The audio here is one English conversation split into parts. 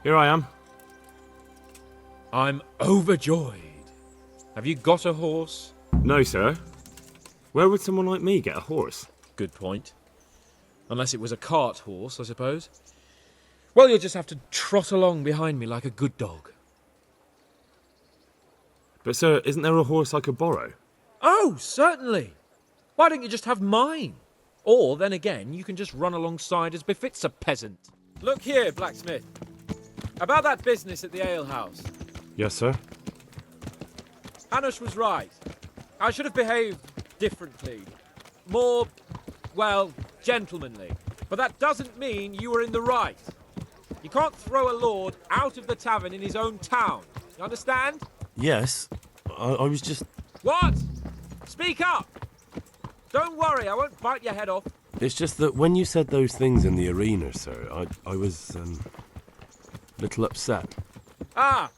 Here I am. I'm overjoyed. Have you got a horse? No, sir. Where would someone like me get a horse? Good point. Unless it was a cart horse, I suppose. Well, you'll just have to trot along behind me like a good dog. But, sir, isn't there a horse I could borrow? Oh, certainly. Why don't you just have mine? Or, then again, you can just run alongside as befits a peasant. Look here, blacksmith. About that business at the alehouse. Yes, sir. Hanush was right. I should have behaved differently. More, well, gentlemanly. But that doesn't mean you were in the right. You can't throw a lord out of the tavern in his own town. You understand? Yes. I was just... What? Speak up! Don't worry, I won't bite your head off. It's just that when you said those things in the arena, sir, I was, a little upset. Ah!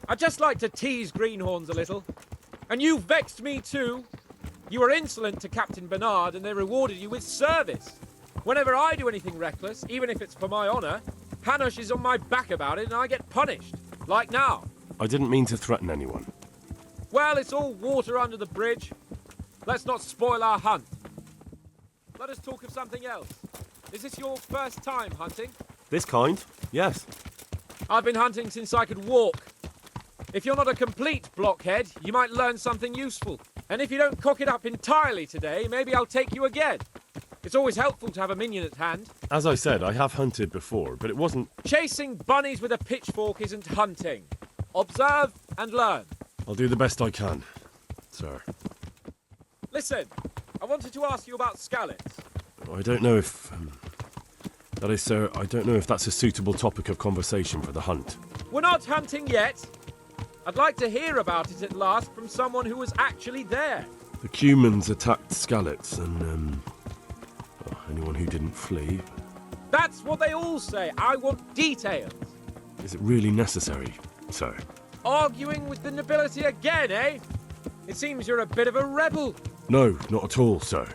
I just like to tease greenhorns a little. And you vexed me too. You were insolent to Captain Bernard and they rewarded you with service. Whenever I do anything reckless, even if it's for my honour, Hanush is on my back about it and I get punished. Like now. I didn't mean to threaten anyone. Well, it's all water under the bridge. Let's not spoil our hunt. Let us talk of something else. Is this your first time hunting? This kind? Yes. I've been hunting since I could walk. If you're not a complete blockhead, you might learn something useful. And if you don't cock it up entirely today, maybe I'll take you again. It's always helpful to have a minion at hand. As I said, I have hunted before, but it wasn't... Chasing bunnies with a pitchfork isn't hunting. Observe and learn. I'll do the best I can, sir. Listen, I wanted to ask you about scallops. I don't know if... that is, sir, I don't know if that's a suitable topic of conversation for the hunt. We're not hunting yet. I'd like to hear about it at last from someone who was actually there. The Cumans attacked Skallets and, anyone who didn't flee. That's what they all say. I want details. Is it really necessary, sir? Arguing with the nobility again, eh? It seems you're a bit of a rebel. No, not at all, sir.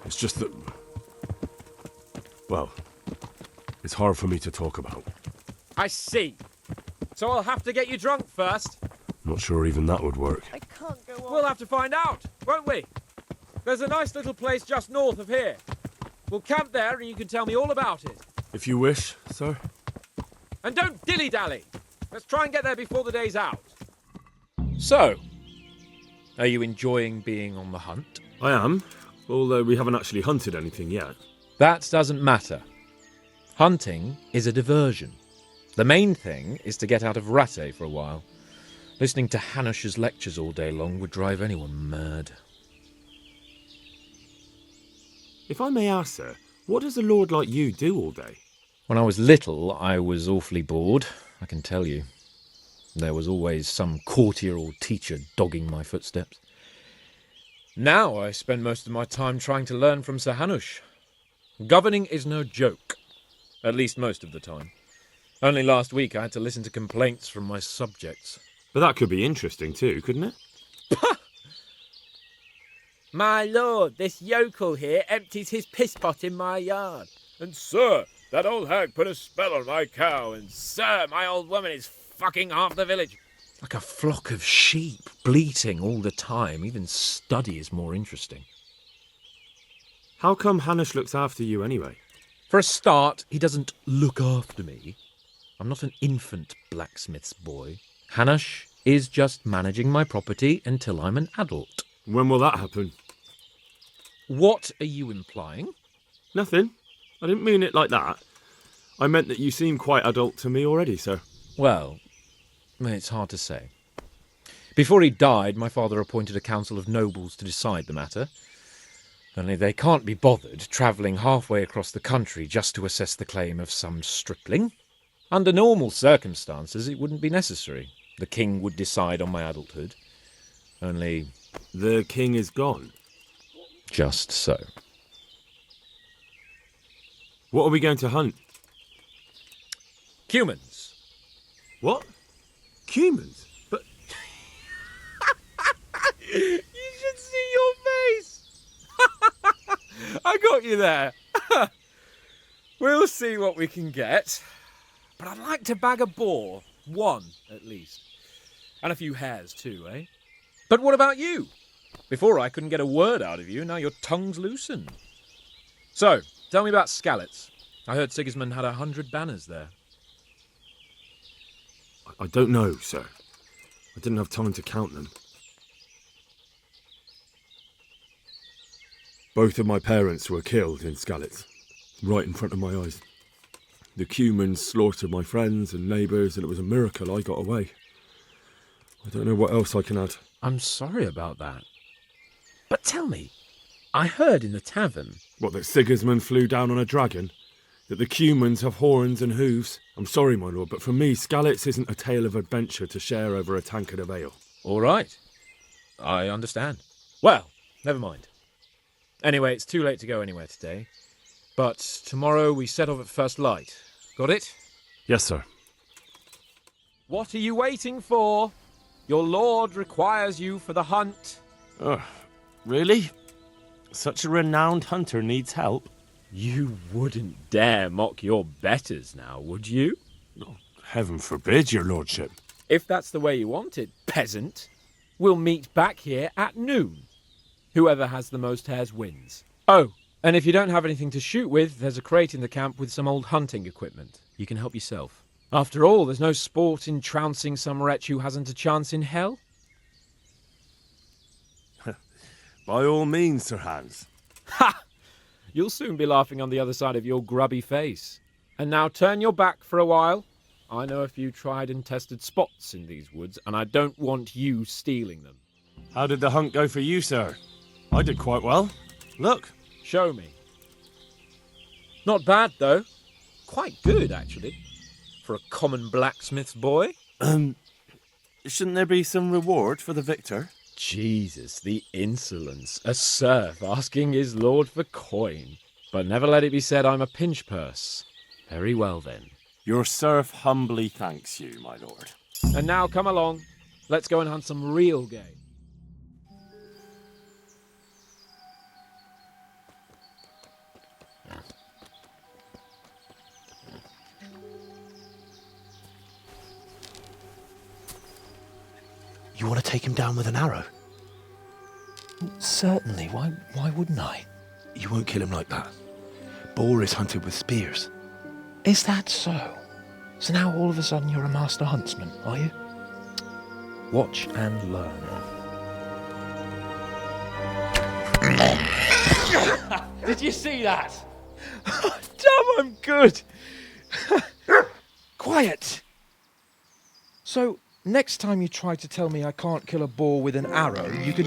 It's just that... well, it's hard for me to talk about. I see. So I'll have to get you drunk first. Not sure even that would work. I can't go on. We'll have to find out, won't we? There's a nice little place just north of here. We'll camp there and you can tell me all about it. If you wish, sir. And don't dilly-dally. Let's try and get there before the day's out. So, are you enjoying being on the hunt? I am, although we haven't actually hunted anything yet. That doesn't matter. Hunting is a diversion. The main thing is to get out of Rattay for a while. Listening to Hanush's lectures all day long would drive anyone mad. If I may ask, sir, what does a lord like you do all day? When I was little, I was awfully bored, I can tell you. There was always some courtier or teacher dogging my footsteps. Now I spend most of my time trying to learn from Sir Hanush. Governing is no joke. At least most of the time. Only last week I had to listen to complaints from my subjects. But that could be interesting too, couldn't it? My lord, this yokel here empties his piss pot in my yard. And sir, that old hag put a spell on my cow, and Sir, my old woman is fucking half the village. like a flock of sheep, bleating all the time. Even study is more interesting. How come Hanush looks after you anyway? For a start, he doesn't look after me. I'm not an infant blacksmith's boy. Hanush is just managing my property until I'm an adult. When will that happen? What are you implying? Nothing. I didn't mean it like that. I meant that you seem quite adult to me already, sir. Well, it's hard to say. Before he died, my father appointed a council of nobles to decide the matter. Only they can't be bothered travelling halfway across the country just to assess the claim of some stripling. Under normal circumstances, it wouldn't be necessary. The king would decide on my adulthood. Only... The king is gone. just so. What are we going to hunt? Cumans. What? Cumans? But... You should see your face! I got you there. We'll see what we can get. but I'd like to bag a boar. One, at least. And a few hares too, eh? But what about you? Before I couldn't get a word out of you, now your tongue's loosened. So, tell me about Skalitz. I heard Sigismund had 100 banners there. I don't know, sir. I didn't have time to count them. Both of my parents were killed in Skalitz, right in front of my eyes. The Cumans slaughtered my friends and neighbours, and it was a miracle I got away. I don't know what else I can add. I'm sorry about that. But tell me, I heard in the tavern... What, that Sigismund flew down on a dragon? That the Cumans have horns and hooves? I'm sorry, my lord, but for me, Skalitz isn't a tale of adventure to share over a tankard of ale. All right. I understand. Well, never mind. Anyway, it's too late to go anywhere today. But tomorrow we set off at first light. Got it? Yes, sir. What are you waiting for? Your lord requires you for the hunt. Oh, really? Such a renowned hunter needs help? You wouldn't dare mock your betters now, would you? Oh, heaven forbid, your lordship. If that's the way you want it, peasant, we'll meet back here at noon. Whoever has the most hares wins. Oh, and if you don't have anything to shoot with, there's a crate in the camp with some old hunting equipment. You can help yourself. After all, there's no sport in trouncing some wretch who hasn't a chance in hell. By all means, Sir Hans. Ha! You'll soon be laughing on the other side of your grubby face. And now turn your back for a while. I know a few tried and tested spots in these woods, and I don't want you stealing them. How did the hunt go for you, sir? I did quite well. Look. Show me. Not bad, though. Quite good, actually. For a common blacksmith's boy. Shouldn't there be some reward for the victor? Jesus, the insolence. A serf asking his lord for coin. But never let it be said I'm a pinch purse. Very well, then. Your serf humbly thanks you, my lord. And now come along. Let's go and hunt some real game. You want to take him down with an arrow? Certainly. Why wouldn't I? You won't kill him like that. Boar is hunted with spears. Is that so? So now all of a sudden you're a master huntsman, are you? Watch and learn. Did you see that? Damn, I'm good! Quiet! So, next time you try to tell me I can't kill a boar with an arrow, you can...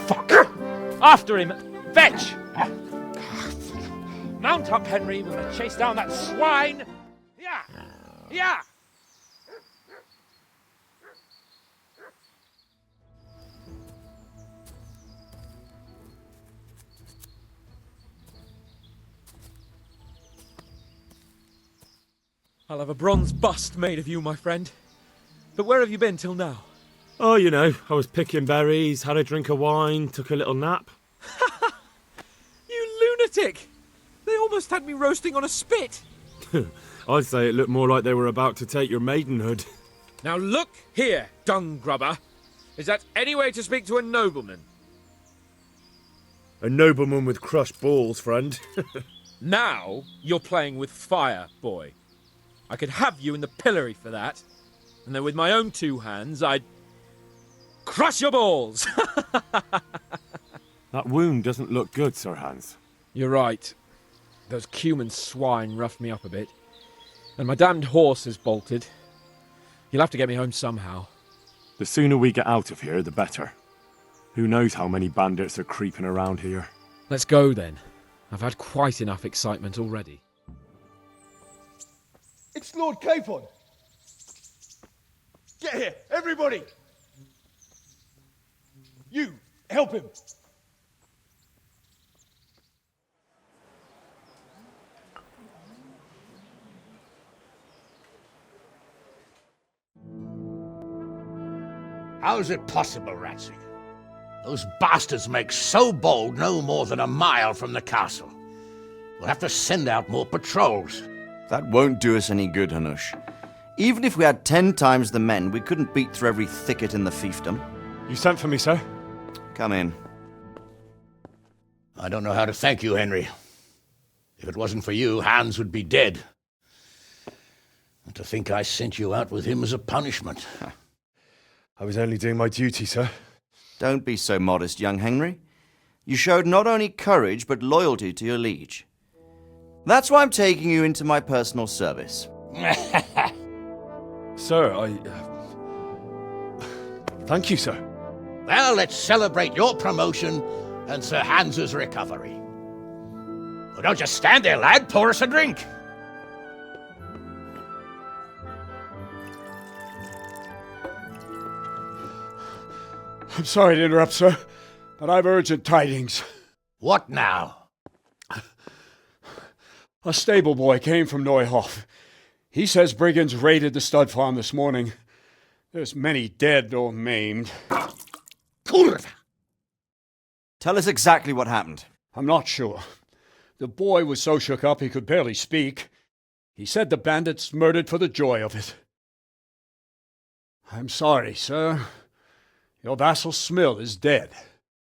Fuck! After him! Fetch! Mount up, Henry. We're going to chase down that swine! Yeah! Yeah! I'll have a bronze bust made of you, my friend. But where have you been till now? Oh, you know, I was picking berries, had a drink of wine, took a little nap. You lunatic! They almost had me roasting on a spit. I'd say it looked more like they were about to take your maidenhood. Now look here, dung grubber. Is that any way to speak to a nobleman? A nobleman with crushed balls, friend. Now you're playing with fire, boy. I could have you in the pillory for that. And then with my own two hands, I'd crush your balls. That wound doesn't look good, Sir Hans. You're right. Those Cuman swine roughed me up a bit. And my damned horse is bolted. You'll have to get me home somehow. The sooner we get out of here, the better. Who knows how many bandits are creeping around here. Let's go then. I've had quite enough excitement already. It's Lord Capon! Get here, everybody! You, help him! How's it possible, Ratsig? Those bastards make so bold no more than a mile from the castle. We'll have to send out more patrols. That won't do us any good, Hanush. Even if we had 10 times the men, we couldn't beat through every thicket in the fiefdom. You sent for me, sir? Come in. I don't know how to thank you, Henry. If it wasn't for you, Hans would be dead. And to think I sent you out with him as a punishment. I was only doing my duty, sir. Don't be so modest, young Henry. You showed not only courage, but loyalty to your liege. That's why I'm taking you into my personal service. Sir, Thank you, sir. Well, let's celebrate your promotion and Sir Hans's recovery. Well, don't just stand there, lad. Pour us a drink. I'm sorry to interrupt, sir, but I've urgent tidings. What now? A stable boy came from Neuhof. He says brigands raided the stud farm this morning. There's many dead or maimed. Kurva! Tell us exactly what happened. I'm not sure. The boy was so shook up he could barely speak. He said the bandits murdered for the joy of it. I'm sorry, sir. Your vassal Smill is dead.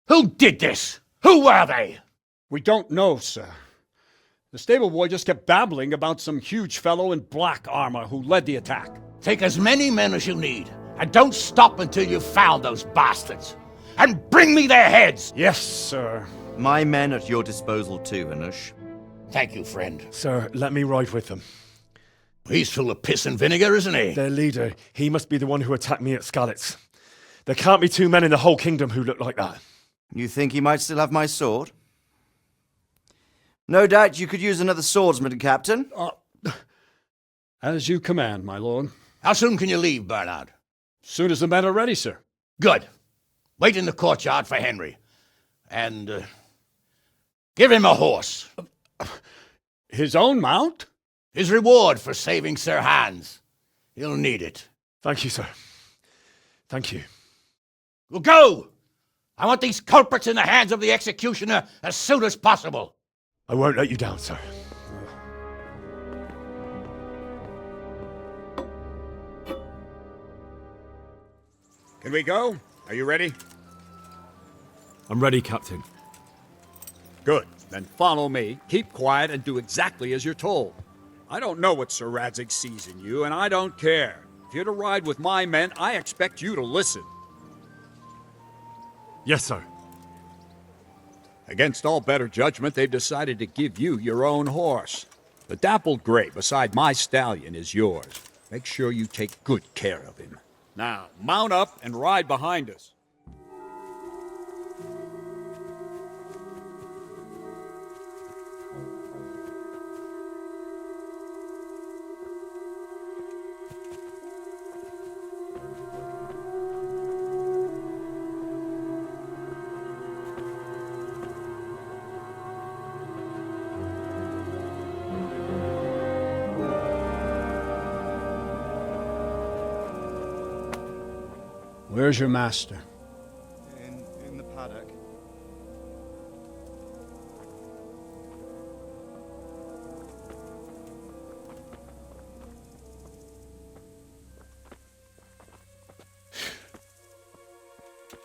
Who did this? Who were they? We don't know, sir. The stable boy just kept babbling about some huge fellow in black armor who led the attack. Take as many men as you need, and don't stop until you've found those bastards. And bring me their heads! Yes, sir. My men at your disposal too, Hanush. Thank you, friend. Sir, let me ride with them. He's full of piss and vinegar, isn't he? Their leader, he must be the one who attacked me at Skalitz. There can't be two men in the whole kingdom who look like that. You think he might still have my sword? No doubt you could use another swordsman, Captain. As you command, my lord. How soon can you leave, Bernard? Soon as the men are ready, sir. Good. Wait in the courtyard for Henry. And, give him a horse. His own mount? His reward for saving Sir Hans. He'll need it. Thank you, sir. Thank you. Well, go! I want these culprits in the hands of the executioner as soon as possible. I won't let you down, sir. Can we go? Are you ready? I'm ready, Captain. Good. Then follow me, keep quiet, and do exactly as you're told. I don't know what Sir Radzig sees in you, and I don't care. If you're to ride with my men, I expect you to listen. Yes, sir. Against all better judgment, they've decided to give you your own horse. The dappled gray beside my stallion is yours. Make sure you take good care of him. Now, mount up and ride behind us. Where's your master? In the paddock.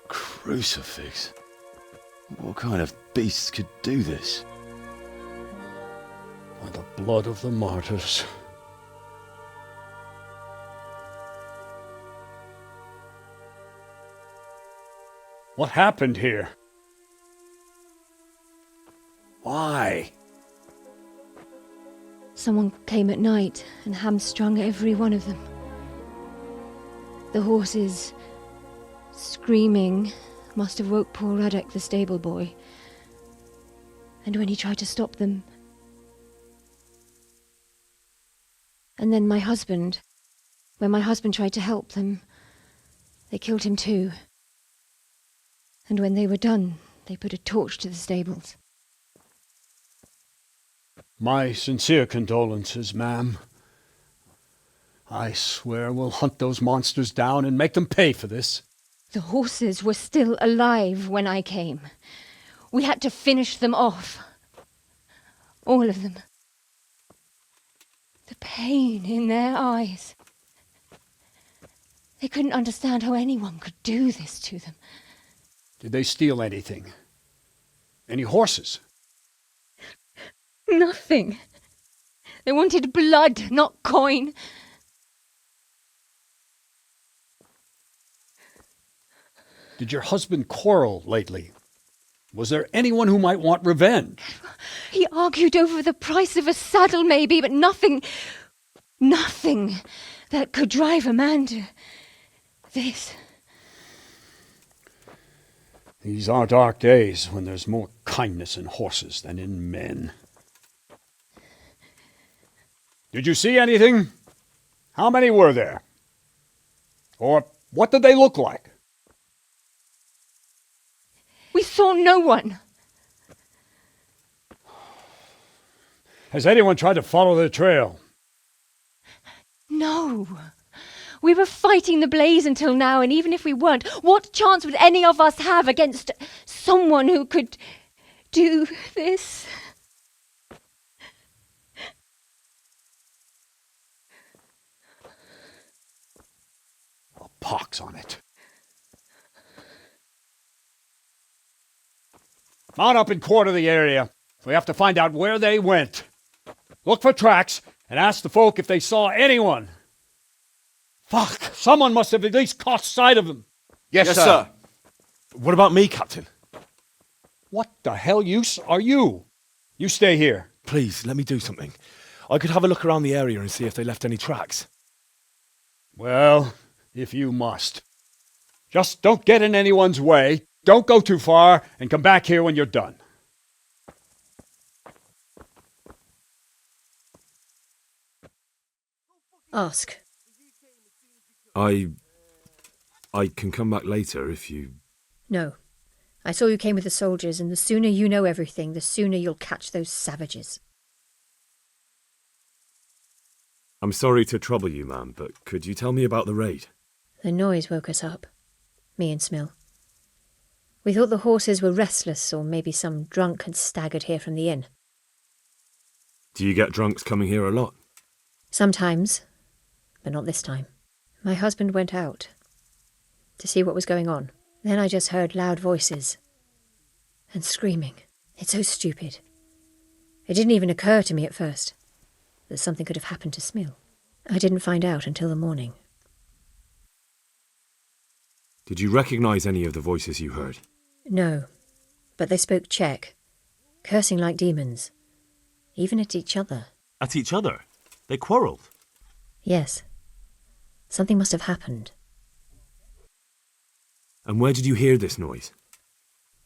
Crucifix? What kind of beasts could do this? By the blood of the martyrs. What happened here? Why? Someone came at night and hamstrung every one of them. The horses, screaming, must have woke poor Radek, the stable boy. And when he tried to stop them... And then my husband, when my husband tried to help them, they killed him too. And when they were done, they put a torch to the stables. My sincere condolences, ma'am. I swear we'll hunt those monsters down and make them pay for this. The horses were still alive when I came. We had to finish them off. All of them. The pain in their eyes. They couldn't understand how anyone could do this to them. Did they steal anything? Any horses? Nothing. They wanted blood, not coin. Did your husband quarrel lately? Was there anyone who might want revenge? He argued over the price of a saddle, maybe, but nothing that could drive a man to this. These are dark days when there's more kindness in horses than in men. Did you see anything? How many were there? Or what did they look like? We saw no one. Has anyone tried to follow the trail? No. We were fighting the blaze until now, and even if we weren't, what chance would any of us have against someone who could do this? A pox on it. Mount up and quarter the area. We have to find out where they went. Look for tracks and ask the folk if they saw anyone. Fuck! Someone must have at least caught sight of them. Yes, sir. What about me, Captain? What the hell use are you? You stay here. Please, let me do something. I could have a look around the area and see if they left any tracks. Well, if you must. Just don't get in anyone's way, don't go too far, and come back here when you're done. Ask. I can come back later if you... No. I saw you came with the soldiers, and the sooner you know everything, the sooner you'll catch those savages. I'm sorry to trouble you, ma'am, but could you tell me about the raid? The noise woke us up. Me and Smill. We thought the horses were restless, or maybe some drunk had staggered here from the inn. Do you get drunks coming here a lot? Sometimes, but not this time. My husband went out to see what was going on. Then I just heard loud voices and screaming. It's so stupid. It didn't even occur to me at first that something could have happened to Smill. I didn't find out until the morning. Did you recognise any of the voices you heard? No, but they spoke Czech, cursing like demons, even at each other. At each other? They quarrelled? Yes. Something must have happened. And where did you hear this noise?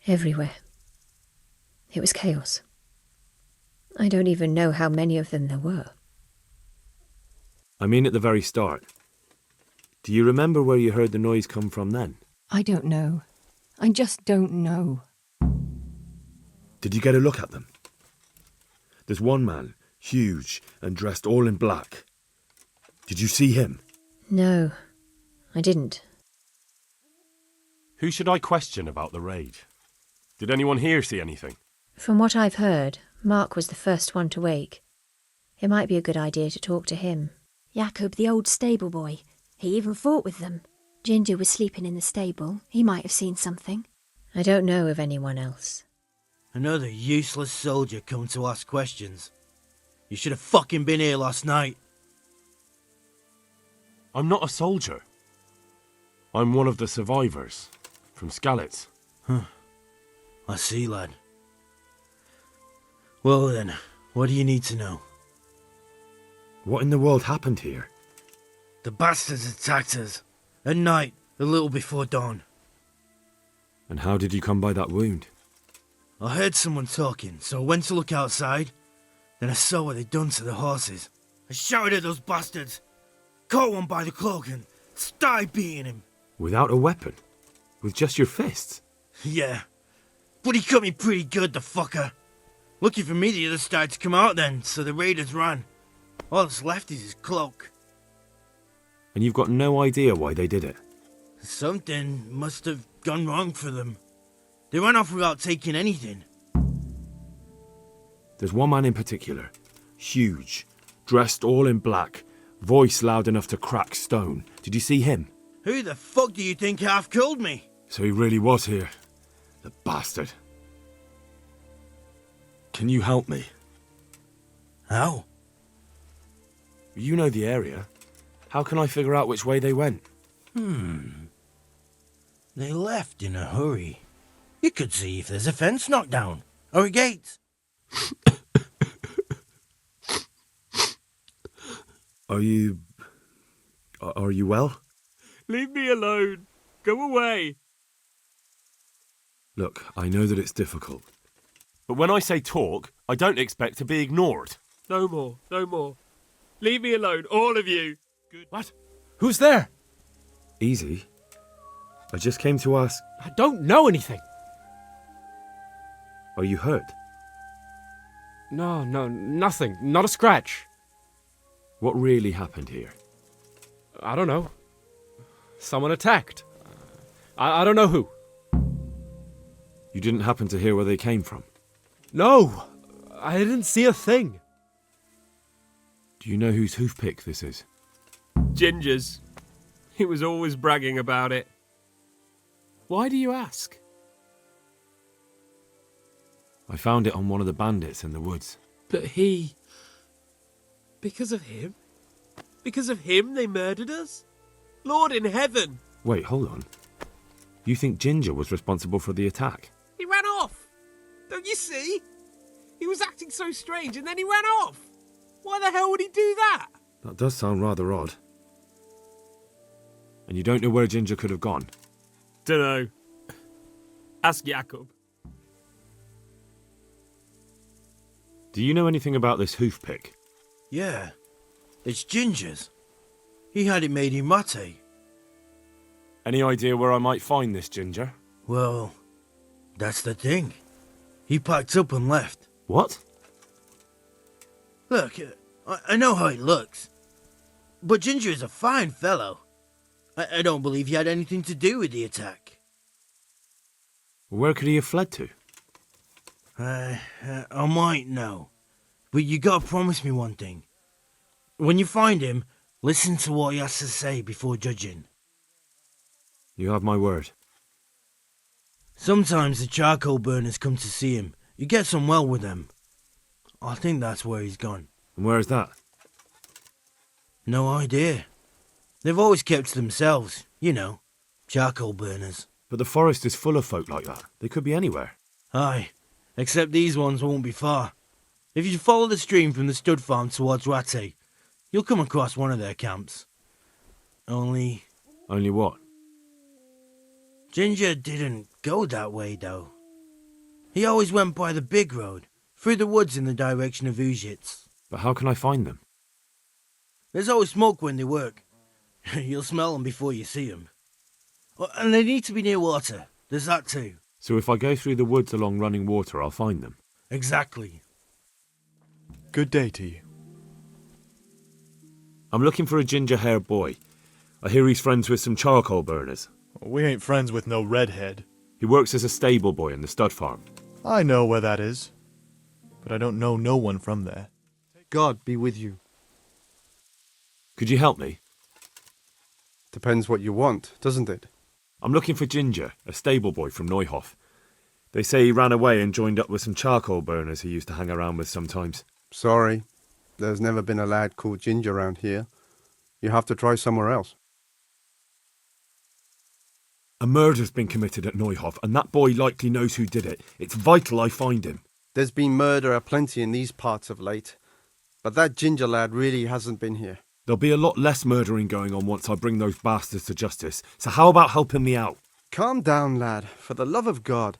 Everywhere. It was chaos. I don't even know how many of them there were. I mean at the very start. Do you remember where you heard the noise come from then? I don't know. I just don't know. Did you get a look at them? There's one man, huge and dressed all in black. Did you see him? No, I didn't. Who should I question about the raid? Did anyone here see anything? From what I've heard, Mark was the first one to wake. It might be a good idea to talk to him. Jacob, the old stable boy. He even fought with them. Ginger was sleeping in the stable. He might have seen something. I don't know of anyone else. Another useless soldier come to ask questions. You should have fucking been here last night. I'm not a soldier. I'm one of the survivors. From Skalitz. Huh. I see, lad. Well then, what do you need to know? What in the world happened here? The bastards attacked us. At night, a little before dawn. And how did you come by that wound? I heard someone talking, so I went to look outside. Then I saw what they'd done to the horses. I shouted at those bastards. Caught one by the cloak and started beating him. Without a weapon? With just your fists? Yeah. But he cut me pretty good, the fucker. Lucky for me the others started to come out then, so the raiders ran. All that's left is his cloak. And you've got no idea why they did it? Something must have gone wrong for them. They ran off without taking anything. There's one man in particular. Huge, dressed all in black, voice loud enough to crack stone. Did you see him? Who the fuck do you think half killed me? So he really was here. The bastard. Can you help me? How? You know the area. How can I figure out which way they went? They left in a hurry. You could see if there's a fence knocked down, or a gate. Are you well? Leave me alone. Go away. Look, I know that it's difficult. But when I say talk, I don't expect to be ignored. No more. No more. Leave me alone, all of you. What? Who's there? Easy. I just came to ask, I don't know anything. are you hurt? No, nothing. Not a scratch. What really happened here? I don't know. Someone attacked. I don't know who. You didn't happen to hear where they came from? No, I didn't see a thing. Do you know whose hoofpick this is? Ginger's. He was always bragging about it. Why do you ask? I found it on one of the bandits in the woods. But because of him? Because of him they murdered us? Lord in heaven! Wait, hold on. You think Ginger was responsible for the attack? He ran off! Don't you see? He was acting so strange and then he ran off! Why the hell would he do that? That does sound rather odd. And you don't know where Ginger could have gone? Dunno. Ask Jakob. Do you know anything about this hoofpick? Yeah, it's Ginger's. He had it made in mate. Any idea where I might find this Ginger? Well, that's the thing. He packed up and left. What? Look, I know how he looks. But Ginger is a fine fellow. I don't believe he had anything to do with the attack. Where could he have fled to? I might know. But you gotta promise me one thing. When you find him, listen to what he has to say before judging. You have my word. Sometimes the charcoal burners come to see him. You get on well with them. I think that's where he's gone. And where is that? No idea. They've always kept to themselves, you know, charcoal burners. But the forest is full of folk like that. They could be anywhere. Aye, except these ones won't be far. If you follow the stream from the stud farm towards Rate, you'll come across one of their camps. Only what? Ginger didn't go that way, though. He always went by the big road, through the woods in the direction of Ujits. But how can I find them? There's always smoke when they work. You'll smell them before you see them. And they need to be near water. There's that too. So if I go through the woods along running water, I'll find them? Exactly. Good day to you. I'm looking for a ginger-haired boy. I hear he's friends with some charcoal burners. We ain't friends with no redhead. He works as a stable boy in the stud farm. I know where that is, but I don't know no one from there. God be with you. Could you help me? Depends what you want, doesn't it? I'm looking for Ginger, a stable boy from Neuhof. They say he ran away and joined up with some charcoal burners he used to hang around with sometimes. Sorry, there's never been a lad called Ginger around here. You have to try somewhere else. A murder's been committed at Neuhof, and that boy likely knows who did it. It's vital I find him. There's been murder aplenty in these parts of late, but that Ginger lad really hasn't been here. There'll be a lot less murdering going on once I bring those bastards to justice, so how about helping me out? Calm down, lad, for the love of God.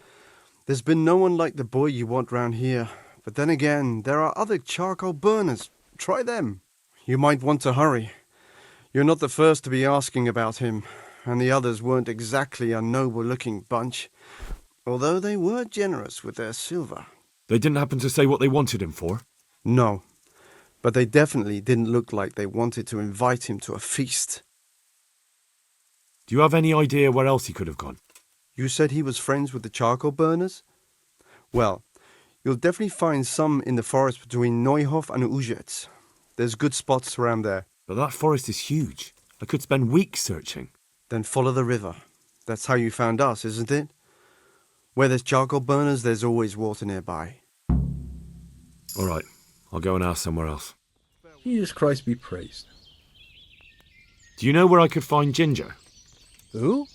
There's been no one like the boy you want round here, but then again, there are other charcoal burners. Try them. You might want to hurry. You're not the first to be asking about him, and the others weren't exactly a noble-looking bunch, although they were generous with their silver. They didn't happen to say what they wanted him for? No, but they definitely didn't look like they wanted to invite him to a feast. Do you have any idea where else he could have gone? You said he was friends with the charcoal burners? Well, you'll definitely find some in the forest between Neuhof and Ujets. There's good spots around there. But that forest is huge. I could spend weeks searching. Then follow the river. That's how you found us, isn't it? Where there's charcoal burners, there's always water nearby. All right, I'll go and ask somewhere else. Jesus Christ be praised. Do you know where I could find Ginger? Who?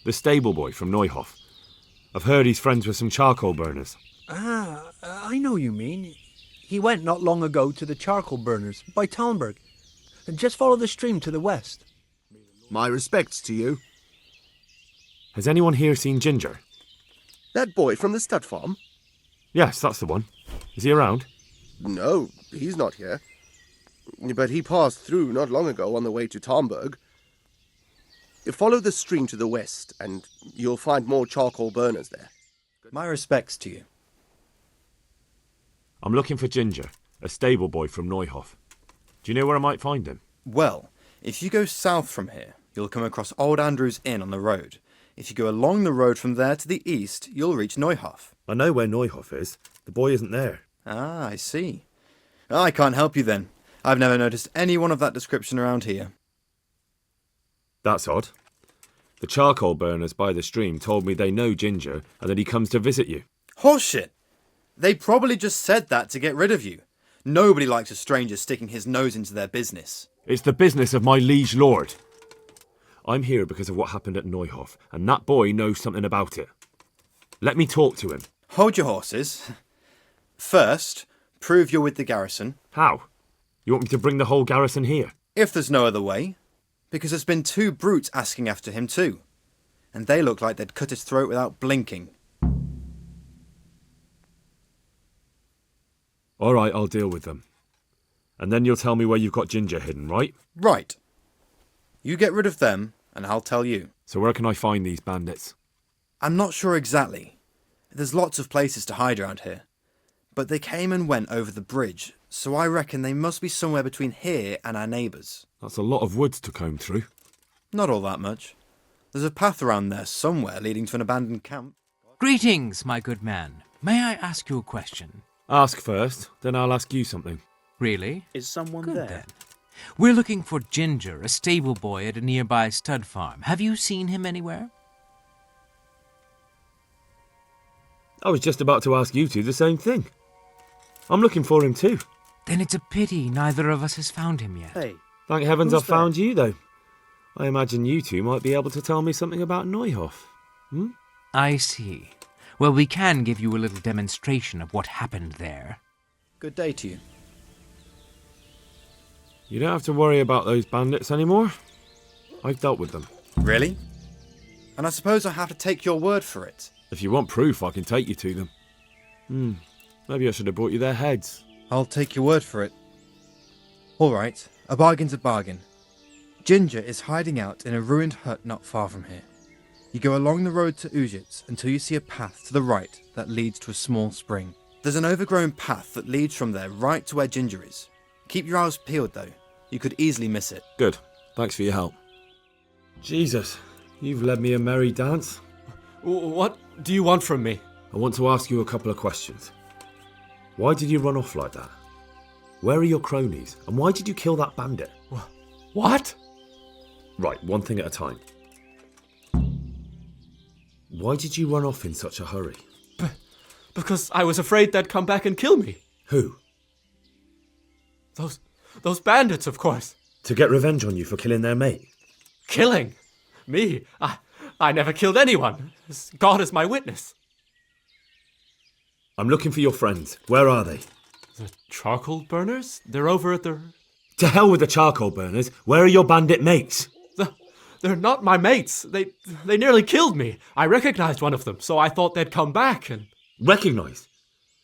The stable boy from Neuhof. I've heard he's friends with some charcoal burners. I know you mean. He went not long ago to the charcoal burners by Talmberg. Just follow the stream to the west. My respects to you. Has anyone here seen Ginger? That boy from the stud farm? Yes, that's the one. Is he around? No, he's not here. But he passed through not long ago on the way to Talmberg. Follow the stream to the west, and you'll find more charcoal burners there. My respects to you. I'm looking for Ginger, a stable boy from Neuhof. Do you know where I might find him? Well, if you go south from here, you'll come across Old Andrew's Inn on the road. If you go along the road from there to the east, you'll reach Neuhof. I know where Neuhof is. The boy isn't there. Ah, I see. I can't help you then. I've never noticed anyone of that description around here. That's odd. The charcoal burners by the stream told me they know Ginger and that he comes to visit you. Horseshit! They probably just said that to get rid of you. Nobody likes a stranger sticking his nose into their business. It's the business of my liege lord. I'm here because of what happened at Neuhof, and that boy knows something about it. Let me talk to him. Hold your horses. First, prove you're with the garrison. How? You want me to bring the whole garrison here? If there's no other way. Because there's been 2 brutes asking after him too. And they look like they'd cut his throat without blinking. All right, I'll deal with them. And then you'll tell me where you've got Ginger hidden, right? Right. You get rid of them, and I'll tell you. So where can I find these bandits? I'm not sure exactly. There's lots of places to hide around here. But they came and went over the bridge, so I reckon they must be somewhere between here and our neighbours. That's a lot of woods to comb through. Not all that much. There's a path around there somewhere leading to an abandoned camp. Greetings, my good man. May I ask you a question? Ask first, then I'll ask you something. Really? Is someone Good there? then. We're looking for Ginger, a stable boy at a nearby stud farm. Have you seen him anywhere? I was just about to ask you two the same thing. I'm looking for him too. Then it's a pity neither of us has found him yet. Hey. Thank heavens Who's I've found you, though. I imagine you two might be able to tell me something about Neuhof. I see. Well, we can give you a little demonstration of what happened there. Good day to you. You don't have to worry about those bandits anymore. I've dealt with them. Really? And I suppose I have to take your word for it. If you want proof, I can take you to them. Maybe I should have brought you their heads. I'll take your word for it. All right, a bargain's a bargain. Ginger is hiding out in a ruined hut not far from here. You go along the road to Ujits until you see a path to the right that leads to a small spring. There's an overgrown path that leads from there right to where Ginger is. Keep your eyes peeled, though. You could easily miss it. Good. Thanks for your help. Jesus, you've led me a merry dance. What do you want from me? I want to ask you a couple of questions. Why did you run off like that? Where are your cronies? And why did you kill that bandit? What? Right, one thing at a time. Why did you run off in such a hurry? Because I was afraid they'd come back and kill me. Who? Those bandits, of course. To get revenge on you for killing their mate? Killing? Me? I never killed anyone. God is my witness. I'm looking for your friends. Where are they? The charcoal burners? They're over at the... To hell with the charcoal burners. Where are your bandit mates? They're not my mates. They nearly killed me. I recognized one of them, so I thought they'd come back and... Recognized?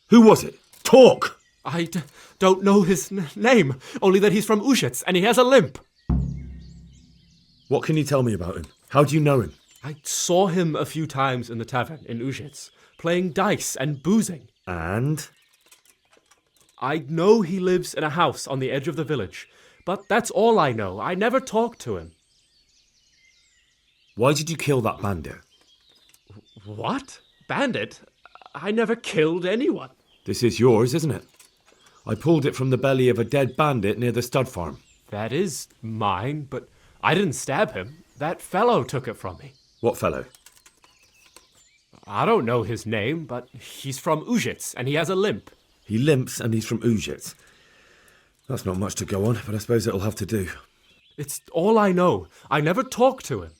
Who was it? Talk! I don't know his name, only that he's from Ujits and he has a limp. What can you tell me about him? How do you know him? I saw him a few times in the tavern in Ujits, playing dice and boozing. And? I know he lives in a house on the edge of the village, but that's all I know. I never talked to him. Why did you kill that bandit? What? Bandit? I never killed anyone. This is yours, isn't it? I pulled it from the belly of a dead bandit near the stud farm. That is mine, but I didn't stab him. That fellow took it from me. What fellow? I don't know his name, but he's from Uzhitz, and he has a limp. He limps and he's from Uzhitz. That's not much to go on, but I suppose it'll have to do. It's all I know. I never talked to him.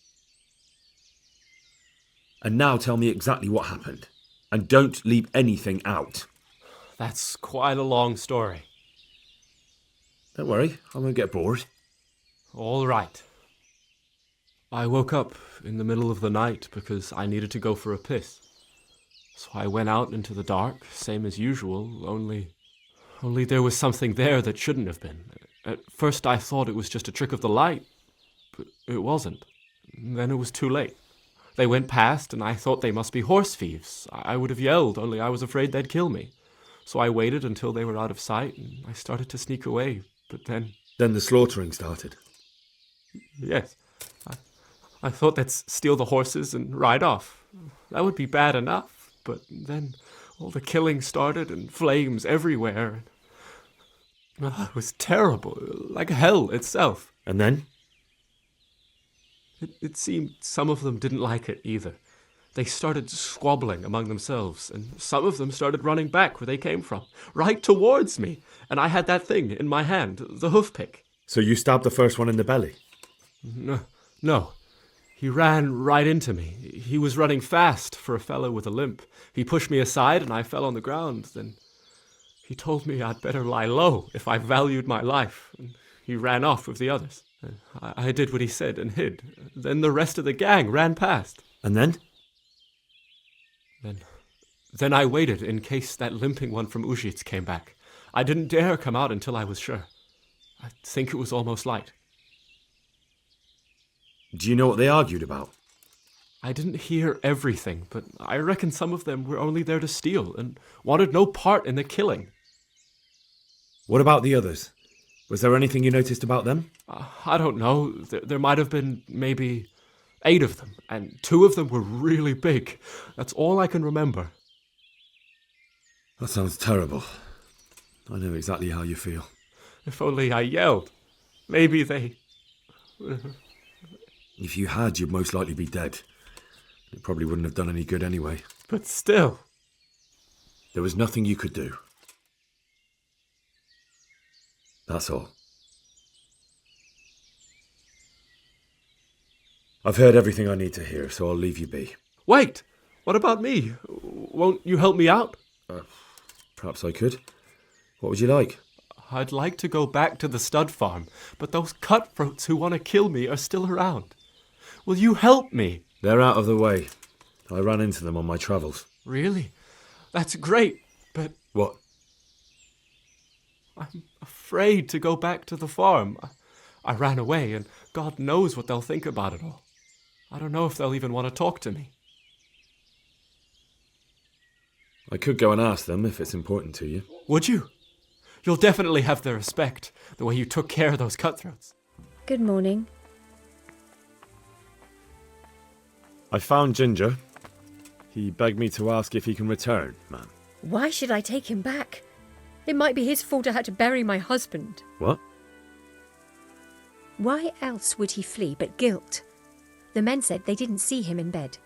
And now tell me exactly what happened. And don't leave anything out. That's quite a long story. Don't worry, I won't get bored. All right. I woke up in the middle of the night because I needed to go for a piss. So I went out into the dark, same as usual, only there was something there that shouldn't have been. At first I thought it was just a trick of the light, but it wasn't. Then it was too late. They went past, and I thought they must be horse thieves. I would have yelled, only I was afraid they'd kill me. So I waited until they were out of sight, and I started to sneak away, but then... Then the slaughtering started? Yes. I thought they'd steal the horses and ride off. That would be bad enough, but then all the killing started and flames everywhere. It was terrible, like hell itself. And then? It seemed some of them didn't like it either. They started squabbling among themselves, and some of them started running back where they came from, right towards me. And I had that thing in my hand, the hoof pick. So you stabbed the first one in the belly? No. He ran right into me. He was running fast for a fellow with a limp. He pushed me aside and I fell on the ground. Then he told me I'd better lie low if I valued my life. And he ran off with the others. I did what he said and hid. Then the rest of the gang ran past. And then? Then I waited in case that limping one from Uzhitz came back. I didn't dare come out until I was sure. I think it was almost light. Do you know what they argued about? I didn't hear everything, but I reckon some of them were only there to steal and wanted no part in the killing. What about the others? Was there anything you noticed about them? I don't know. There might have been maybe 8 of them, and 2 of them were really big. That's all I can remember. That sounds terrible. I know exactly how you feel. If only I yelled. Maybe they... If you had, you'd most likely be dead. It probably wouldn't have done any good anyway. But still... There was nothing you could do. That's all. I've heard everything I need to hear, so I'll leave you be. Wait! What about me? Won't you help me out? Perhaps I could. What would you like? I'd like to go back to the stud farm, but those cutthroats who want to kill me are still around. Will you help me? They're out of the way. I ran into them on my travels. Really? That's great, but... What? I'm afraid to go back to the farm. I ran away, and God knows what they'll think about it all. I don't know if they'll even want to talk to me. I could go and ask them if it's important to you. Would you? You'll definitely have their respect, the way you took care of those cutthroats. Good morning. I found Ginger. He begged me to ask if he can return, ma'am. Why should I take him back? It might be his fault I had to bury my husband. What? Why else would he flee but guilt? The men said they didn't see him in bed.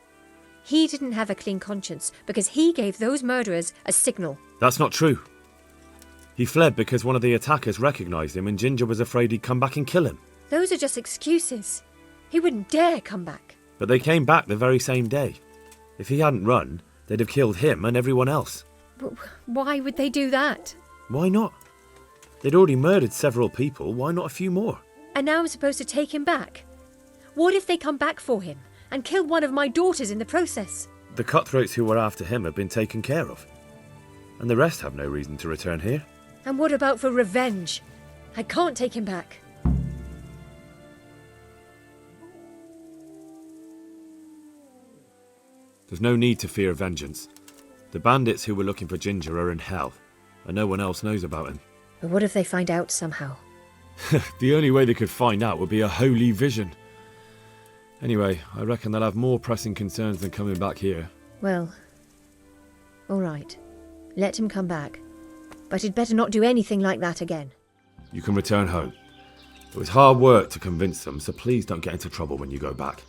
He didn't have a clean conscience because he gave those murderers a signal. That's not true. He fled because one of the attackers recognised him and Ginger was afraid he'd come back and kill him. Those are just excuses. He wouldn't dare come back. But they came back the very same day. If he hadn't run, they'd have killed him and everyone else. But why would they do that? Why not? They'd already murdered several people, why not a few more? And now I'm supposed to take him back? What if they come back for him and kill one of my daughters in the process? The cutthroats who were after him have been taken care of. And the rest have no reason to return here. And what about for revenge? I can't take him back. There's no need to fear vengeance. The bandits who were looking for Ginger are in hell, and no one else knows about him. But what if they find out somehow? The only way they could find out would be a holy vision. Anyway, I reckon they'll have more pressing concerns than coming back here. Well, all right. Let him come back. But he'd better not do anything like that again. You can return home. It was hard work to convince them, so please don't get into trouble when you go back.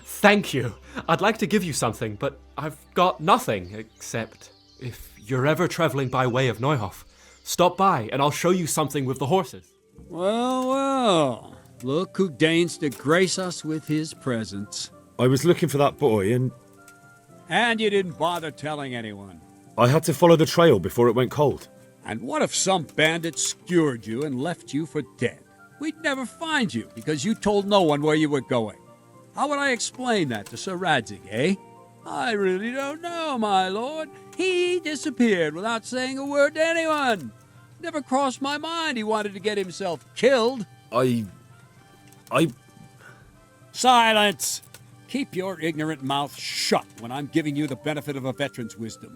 Thank you. I'd like to give you something, but I've got nothing, except if you're ever travelling by way of Neuhof, stop by and I'll show you something with the horses. Well, well. Look who deigns to grace us with his presence. I was looking for that boy and And you didn't bother telling anyone. I had to follow the trail before it went cold. And what if some bandit skewered you and left you for dead? We'd never find you because you told no one where you were going. How would I explain that to Sir Radzig, eh? I really don't know, my lord. He disappeared without saying a word to anyone. Never crossed my mind he wanted to get himself killed. Silence! Keep your ignorant mouth shut when I'm giving you the benefit of a veteran's wisdom.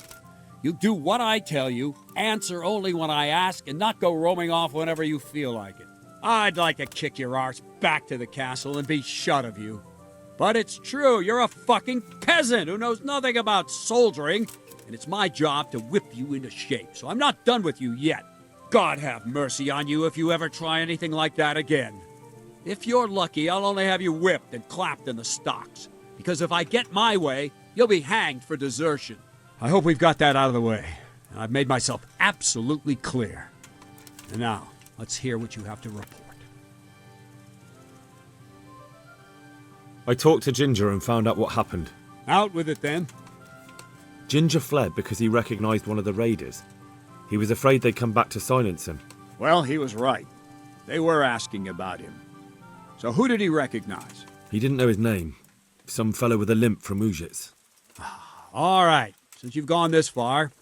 You do what I tell you, answer only when I ask, and not go roaming off whenever you feel like it. I'd like to kick your arse back to the castle and be shut of you. But it's true, you're a fucking peasant who knows nothing about soldiering, and it's my job to whip you into shape, so I'm not done with you yet. God have mercy on you if you ever try anything like that again. If you're lucky, I'll only have you whipped and clapped in the stocks, because if I get my way, you'll be hanged for desertion. I hope we've got that out of the way, and I've made myself absolutely clear. And now, let's hear what you have to report. I talked to Ginger and found out what happened. Out with it, then. Ginger fled because he recognized one of the raiders. He was afraid they'd come back to silence him. Well, he was right. They were asking about him. So who did he recognize? He didn't know his name. Some fellow with a limp from Ujits. All right. Since you've gone this far,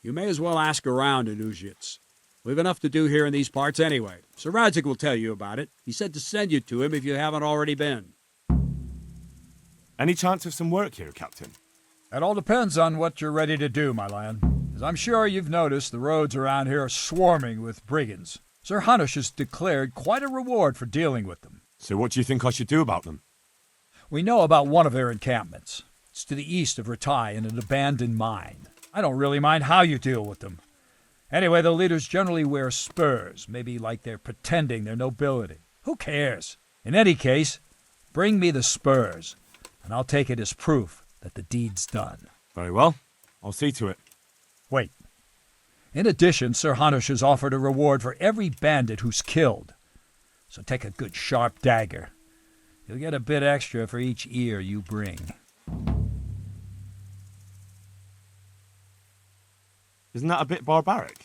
you may as well ask around in Ujits. We've enough to do here in these parts anyway. Sir Radzig will tell you about it. He said to send you to him if you haven't already been. Any chance of some work here, Captain? That all depends on what you're ready to do, my lad. As I'm sure you've noticed, the roads around here are swarming with brigands. Sir Hanush has declared quite a reward for dealing with them. So what do you think I should do about them? We know about one of their encampments. It's to the east of Ratai in an abandoned mine. I don't really mind how you deal with them. Anyway, the leaders generally wear spurs, maybe like they're pretending they're nobility. Who cares? In any case, bring me the spurs, and I'll take it as proof that the deed's done. Very well. I'll see to it. Wait. In addition, Sir Hanush has offered a reward for every bandit who's killed. So take a good sharp dagger. You'll get a bit extra for each ear you bring. Isn't that a bit barbaric?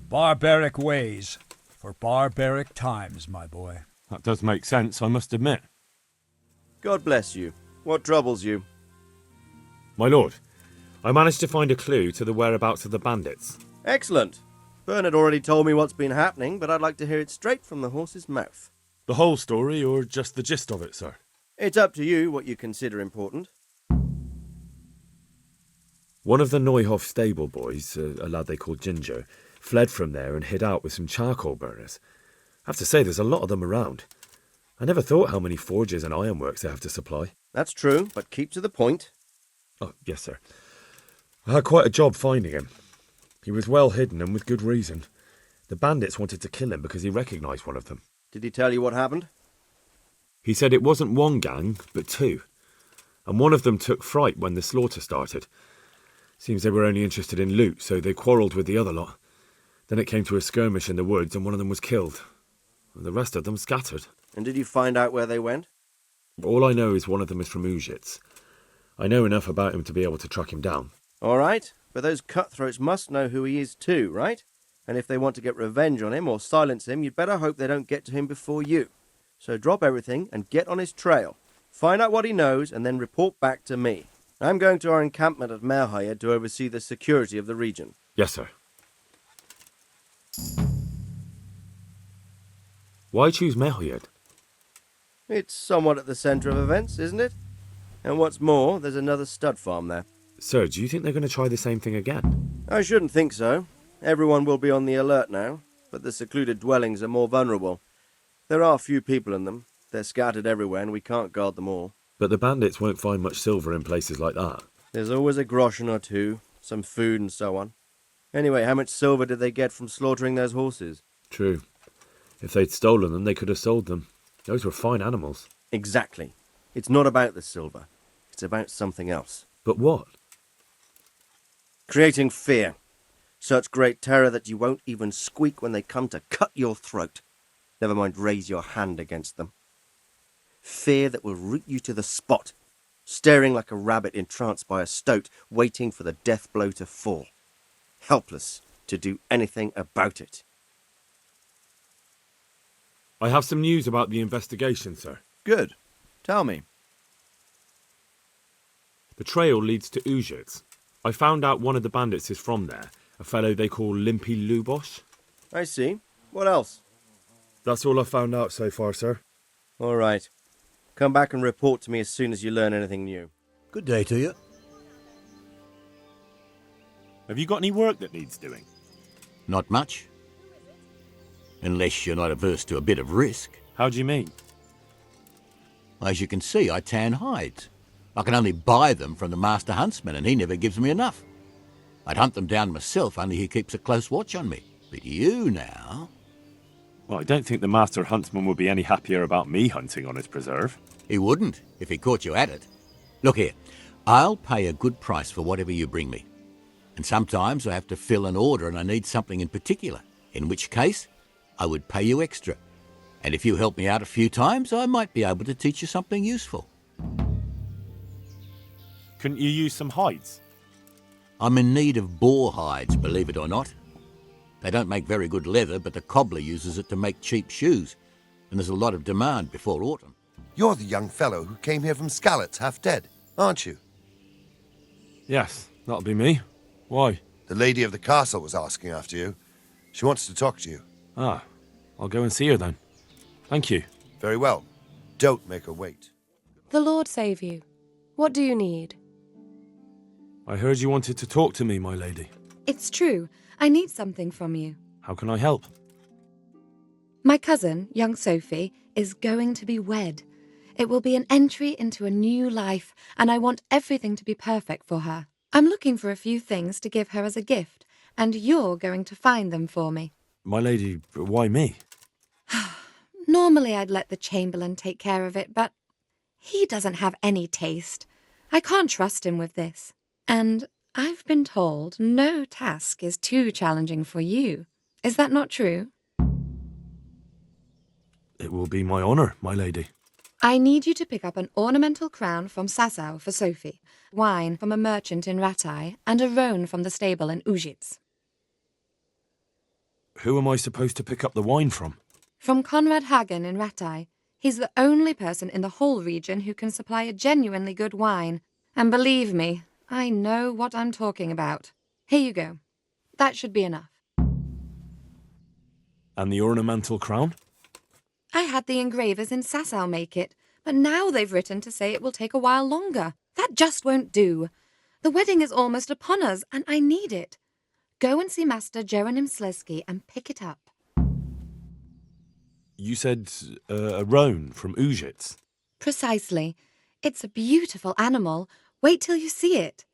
Barbaric ways for barbaric times, my boy. That does make sense, I must admit. God bless you. What troubles you? My lord, I managed to find a clue to the whereabouts of the bandits. Excellent. Bernard already told me what's been happening, but I'd like to hear it straight from the horse's mouth. The whole story, or just the gist of it, sir? It's up to you what you consider important. One of the Neuhof stable boys, a lad they called Ginger, fled from there and hid out with some charcoal burners. I have to say, there's a lot of them around. I never thought how many forges and ironworks they have to supply. That's true, but keep to the point. Oh, yes, sir. I had quite a job finding him. He was well hidden and with good reason. The bandits wanted to kill him because he recognised one of them. Did he tell you what happened? He said it wasn't one gang, but two. And one of them took fright when the slaughter started. Seems they were only interested in loot, so they quarrelled with the other lot. Then it came to a skirmish in the woods and one of them was killed. And the rest of them scattered. And did you find out where they went? All I know is one of them is from Ujits. I know enough about him to be able to track him down. All right, but those cutthroats must know who he is too, right? And if they want to get revenge on him or silence him, you'd better hope they don't get to him before you. So drop everything and get on his trail. Find out what he knows and then report back to me. I'm going to our encampment at Merhayed to oversee the security of the region. Yes, sir. Why choose Merhayed? It's somewhat at the centre of events, isn't it? And what's more, there's another stud farm there. Sir, do you think they're going to try the same thing again? I shouldn't think so. Everyone will be on the alert now, but the secluded dwellings are more vulnerable. There are few people in them. They're scattered everywhere and we can't guard them all. But the bandits won't find much silver in places like that. There's always a groschen or two, some food and so on. Anyway, how much silver did they get from slaughtering those horses? True. If they'd stolen them, they could have sold them. Those were fine animals. Exactly. It's not about the silver. It's about something else. But what? Creating fear. Such great terror that you won't even squeak when they come to cut your throat. Never mind raise your hand against them. Fear that will root you to the spot, staring like a rabbit entranced by a stoat, waiting for the death blow to fall. Helpless to do anything about it. I have some news about the investigation, sir. Good. Tell me. The trail leads to Uzhitz. I found out one of the bandits is from there, a fellow they call Limpy Lubosh. I see. What else? That's all I found out so far, sir. All right. Come back and report to me as soon as you learn anything new. Good day to you. Have you got any work that needs doing? Not much. Unless you're not averse to a bit of risk. How do you mean? As you can see, I tan hides. I can only buy them from the master huntsman, and he never gives me enough. I'd hunt them down myself, only he keeps a close watch on me. But you now... Well, I don't think the master huntsman would be any happier about me hunting on his preserve. He wouldn't, if he caught you at it. Look here, I'll pay a good price for whatever you bring me. And sometimes I have to fill an order and I need something in particular, in which case I would pay you extra. And if you help me out a few times, I might be able to teach you something useful. Couldn't you use some hides? I'm in need of boar hides, believe it or not. They don't make very good leather, but the cobbler uses it to make cheap shoes. And there's a lot of demand before autumn. You're the young fellow who came here from Skalitz, half dead, aren't you? Yes, that'll be me. Why? The lady of the castle was asking after you. She wants to talk to you. Ah, I'll go and see her then. Thank you. Very well. Don't make her wait. The Lord save you. What do you need? I heard you wanted to talk to me, my lady. It's true. I need something from you. How can I help? My cousin, young Sophie, is going to be wed. It will be an entry into a new life, and I want everything to be perfect for her. I'm looking for a few things to give her as a gift, and you're going to find them for me. My lady, why me? Normally I'd let the Chamberlain take care of it, but he doesn't have any taste. I can't trust him with this. And I've been told no task is too challenging for you. Is that not true? It will be my honour, my lady. I need you to pick up an ornamental crown from Sasau for Sophie, wine from a merchant in Ratai, and a roan from the stable in Uzhitz. Who am I supposed to pick up the wine from? From Conrad Hagen in Ratai. He's the only person in the whole region who can supply a genuinely good wine. And believe me, I know what I'm talking about. Here you go. That should be enough. And the ornamental crown? I had the engravers in Sasau make it, but now they've written to say it will take a while longer. That just won't do. The wedding is almost upon us, and I need it. Go and see Master Jeronim Slesky and pick it up. You said a roan from Uzhitz. Precisely. It's a beautiful animal. Wait till you see it.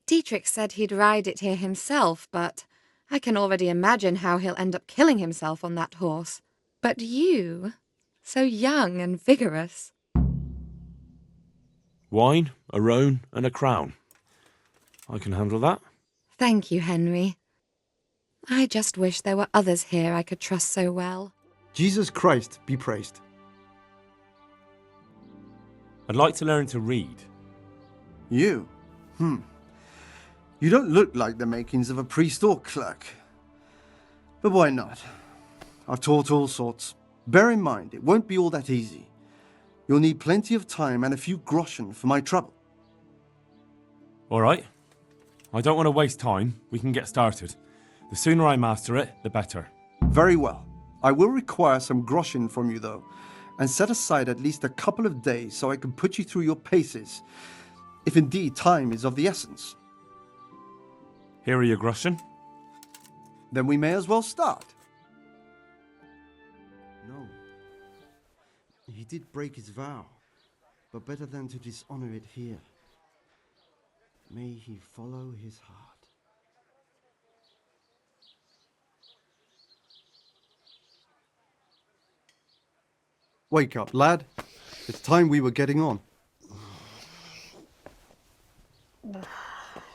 Dietrich said he'd ride it here himself, but I can already imagine how he'll end up killing himself on that horse. But you, so young and vigorous. Wine, a roan, and a crown. I can handle that. Thank you, Henry. I just wish there were others here I could trust so well. Jesus Christ be praised. I'd like to learn to read. You? You don't look like the makings of a priest or clerk. But why not? I've taught all sorts. Bear in mind, it won't be all that easy. You'll need plenty of time and a few groschen for my trouble. All right. I don't want to waste time. We can get started. The sooner I master it, the better. Very well. I will require some groschen from you, though, and set aside at least a couple of days so I can put you through your paces, if indeed time is of the essence. Here are your groschen. Then we may as well start. No. He did break his vow, but better than to dishonor it here. May he follow his heart. Wake up, lad. It's time we were getting on.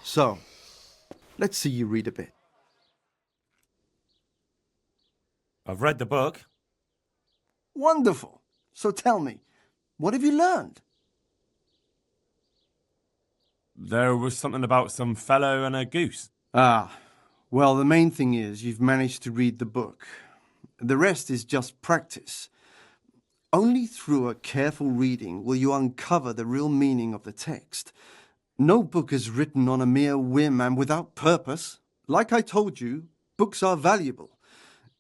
So, let's see you read a bit. I've read the book. Wonderful. So tell me, what have you learned? There was something about some fellow and a goose. Ah, well, the main thing is you've managed to read the book. The rest is just practice. Only through a careful reading will you uncover the real meaning of the text. No book is written on a mere whim and without purpose. Like I told you, books are valuable,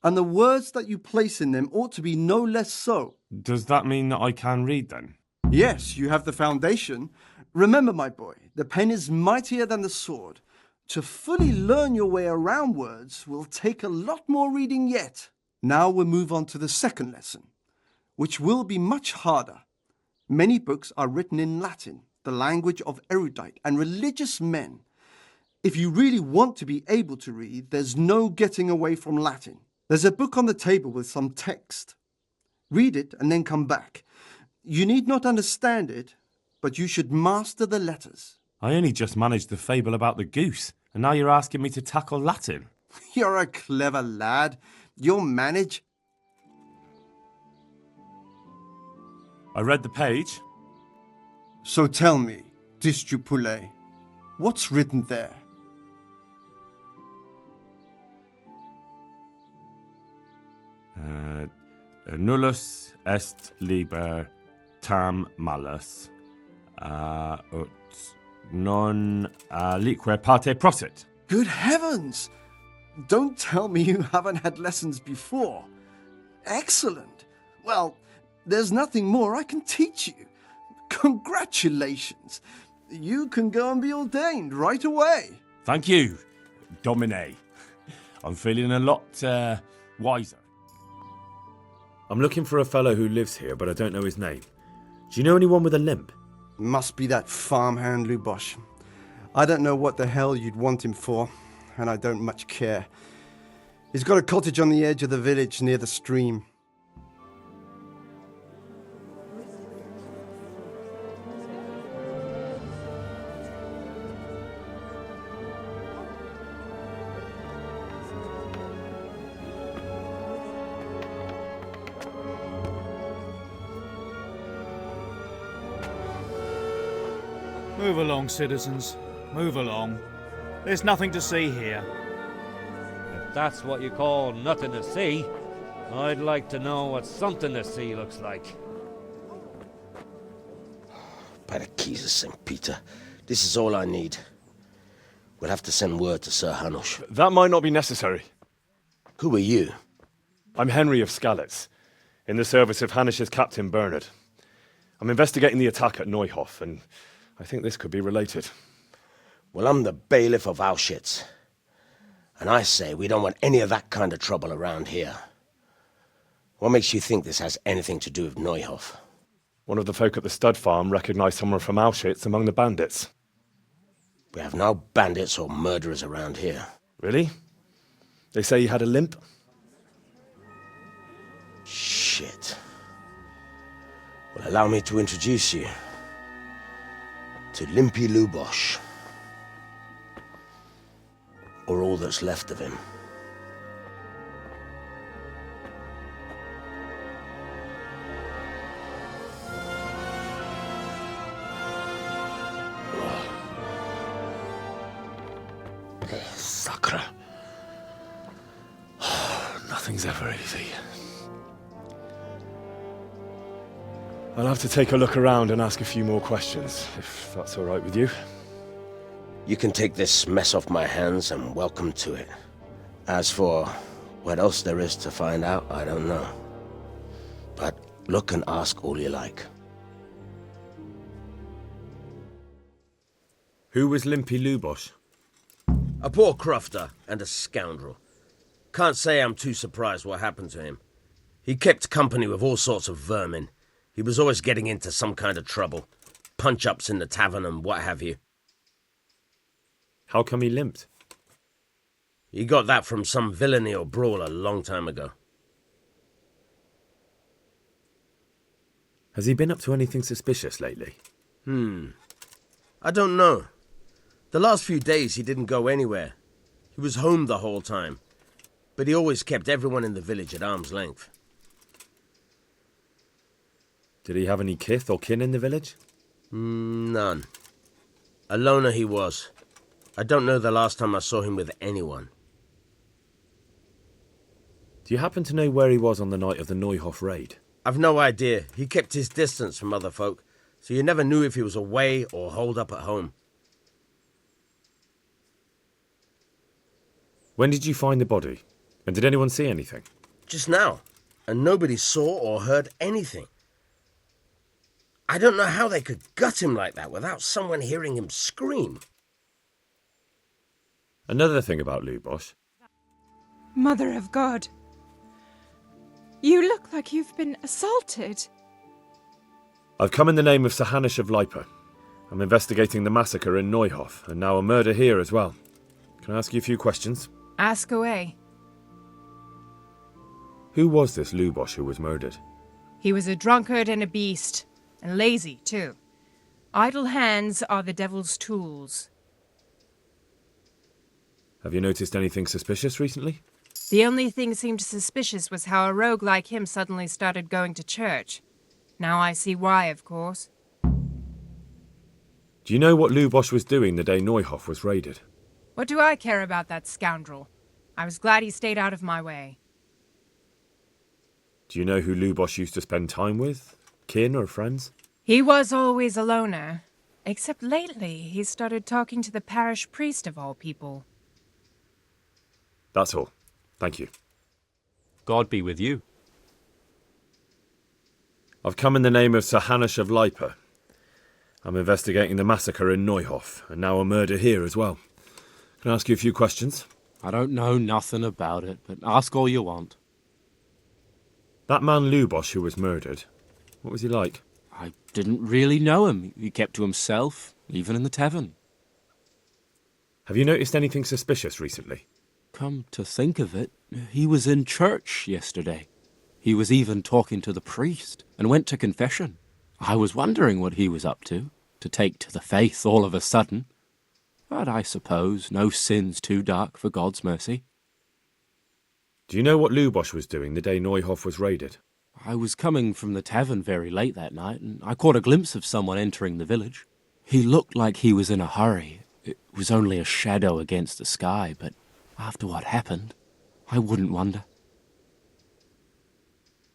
and the words that you place in them ought to be no less so. Does that mean that I can read then? Yes, you have the foundation. Remember, my boy, the pen is mightier than the sword. To fully learn your way around words will take a lot more reading yet. Now we'll move on to the second lesson, which will be much harder. Many books are written in Latin, the language of erudite and religious men. If you really want to be able to read, there's no getting away from Latin. There's a book on the table with some text. Read it and then come back. You need not understand it, but you should master the letters. I only just managed the fable about the goose, and now you're asking me to tackle Latin. You're a clever lad. You'll manage. I read the page. So tell me, Discipule, what's written there? Nullus est liber tam malus, ut non alique parte prosit. Good heavens! Don't tell me you haven't had lessons before. Excellent. Well, there's nothing more I can teach you. Congratulations. You can go and be ordained right away. Thank you, Domine. I'm feeling a lot wiser. I'm looking for a fellow who lives here, but I don't know his name. Do you know anyone with a limp? Must be that farmhand Lubosh. I don't know what the hell you'd want him for, and I don't much care. He's got a cottage on the edge of the village near the stream. Move along, citizens. Move along. There's nothing to see here. If that's what you call nothing to see, I'd like to know what something to see looks like. By the keys of St. Peter, this is all I need. We'll have to send word to Sir Hanush. That might not be necessary. Who are you? I'm Henry of Skalitz, in the service of Hanush's Captain Bernard. I'm investigating the attack at Neuhof, and I think this could be related. Well, I'm the bailiff of Auschwitz. And I say we don't want any of that kind of trouble around here. What makes you think this has anything to do with Neuhof? One of the folk at the stud farm recognized someone from Auschwitz among the bandits. We have no bandits or murderers around here. Really? They say he had a limp? Shit. Well, allow me to introduce you to Limpy Lubosh. Or all that's left of him. Sacre. Nothing's ever easy. I'll have to take a look around and ask a few more questions, if that's all right with you. You can take this mess off my hands and welcome to it. As for what else there is to find out, I don't know. But look and ask all you like. Who was Limpy Lubosh? A poor crofter and a scoundrel. Can't say I'm too surprised what happened to him. He kept company with all sorts of vermin. He was always getting into some kind of trouble. Punch-ups in the tavern and what have you. How come he limped? He got that from some villainy or brawl a long time ago. Has he been up to anything suspicious lately? I don't know. The last few days he didn't go anywhere. He was home the whole time. But he always kept everyone in the village at arm's length. Did he have any kith or kin in the village? None. A loner he was. I don't know the last time I saw him with anyone. Do you happen to know where he was on the night of the Neuhof raid? I've no idea. He kept his distance from other folk, so you never knew if he was away or holed up at home. When did you find the body? And did anyone see anything? Just now. And nobody saw or heard anything. I don't know how they could gut him like that without someone hearing him scream. Another thing about Lubosh. Mother of God. You look like you've been assaulted. I've come in the name of Sir Hanish of Lipa. I'm investigating the massacre in Neuhof, and now a murder here as well. Can I ask you a few questions? Ask away. Who was this Lubosh who was murdered? He was a drunkard and a beast, and lazy, too. Idle hands are the devil's tools. Have you noticed anything suspicious recently? The only thing seemed suspicious was how a rogue like him suddenly started going to church. Now I see why, of course. Do you know what Lubosh was doing the day Neuhof was raided? What do I care about that scoundrel? I was glad he stayed out of my way. Do you know who Lubosh used to spend time with? Kin or friends? He was always a loner. Except lately, he started talking to the parish priest of all people. That's all. Thank you. God be with you. I've come in the name of Sir Hanish of Lipa. I'm investigating the massacre in Neuhof, and now a murder here as well. Can I ask you a few questions? I don't know nothing about it, but ask all you want. That man Lubosh who was murdered, what was he like? I didn't really know him. He kept to himself, even in the tavern. Have you noticed anything suspicious recently? Come to think of it, he was in church yesterday. He was even talking to the priest, and went to confession. I was wondering what he was up to take to the faith all of a sudden. But I suppose no sin's too dark for God's mercy. Do you know what Lubosh was doing the day Neuhof was raided? I was coming from the tavern very late that night, and I caught a glimpse of someone entering the village. He looked like he was in a hurry. It was only a shadow against the sky, but after what happened, I wouldn't wonder.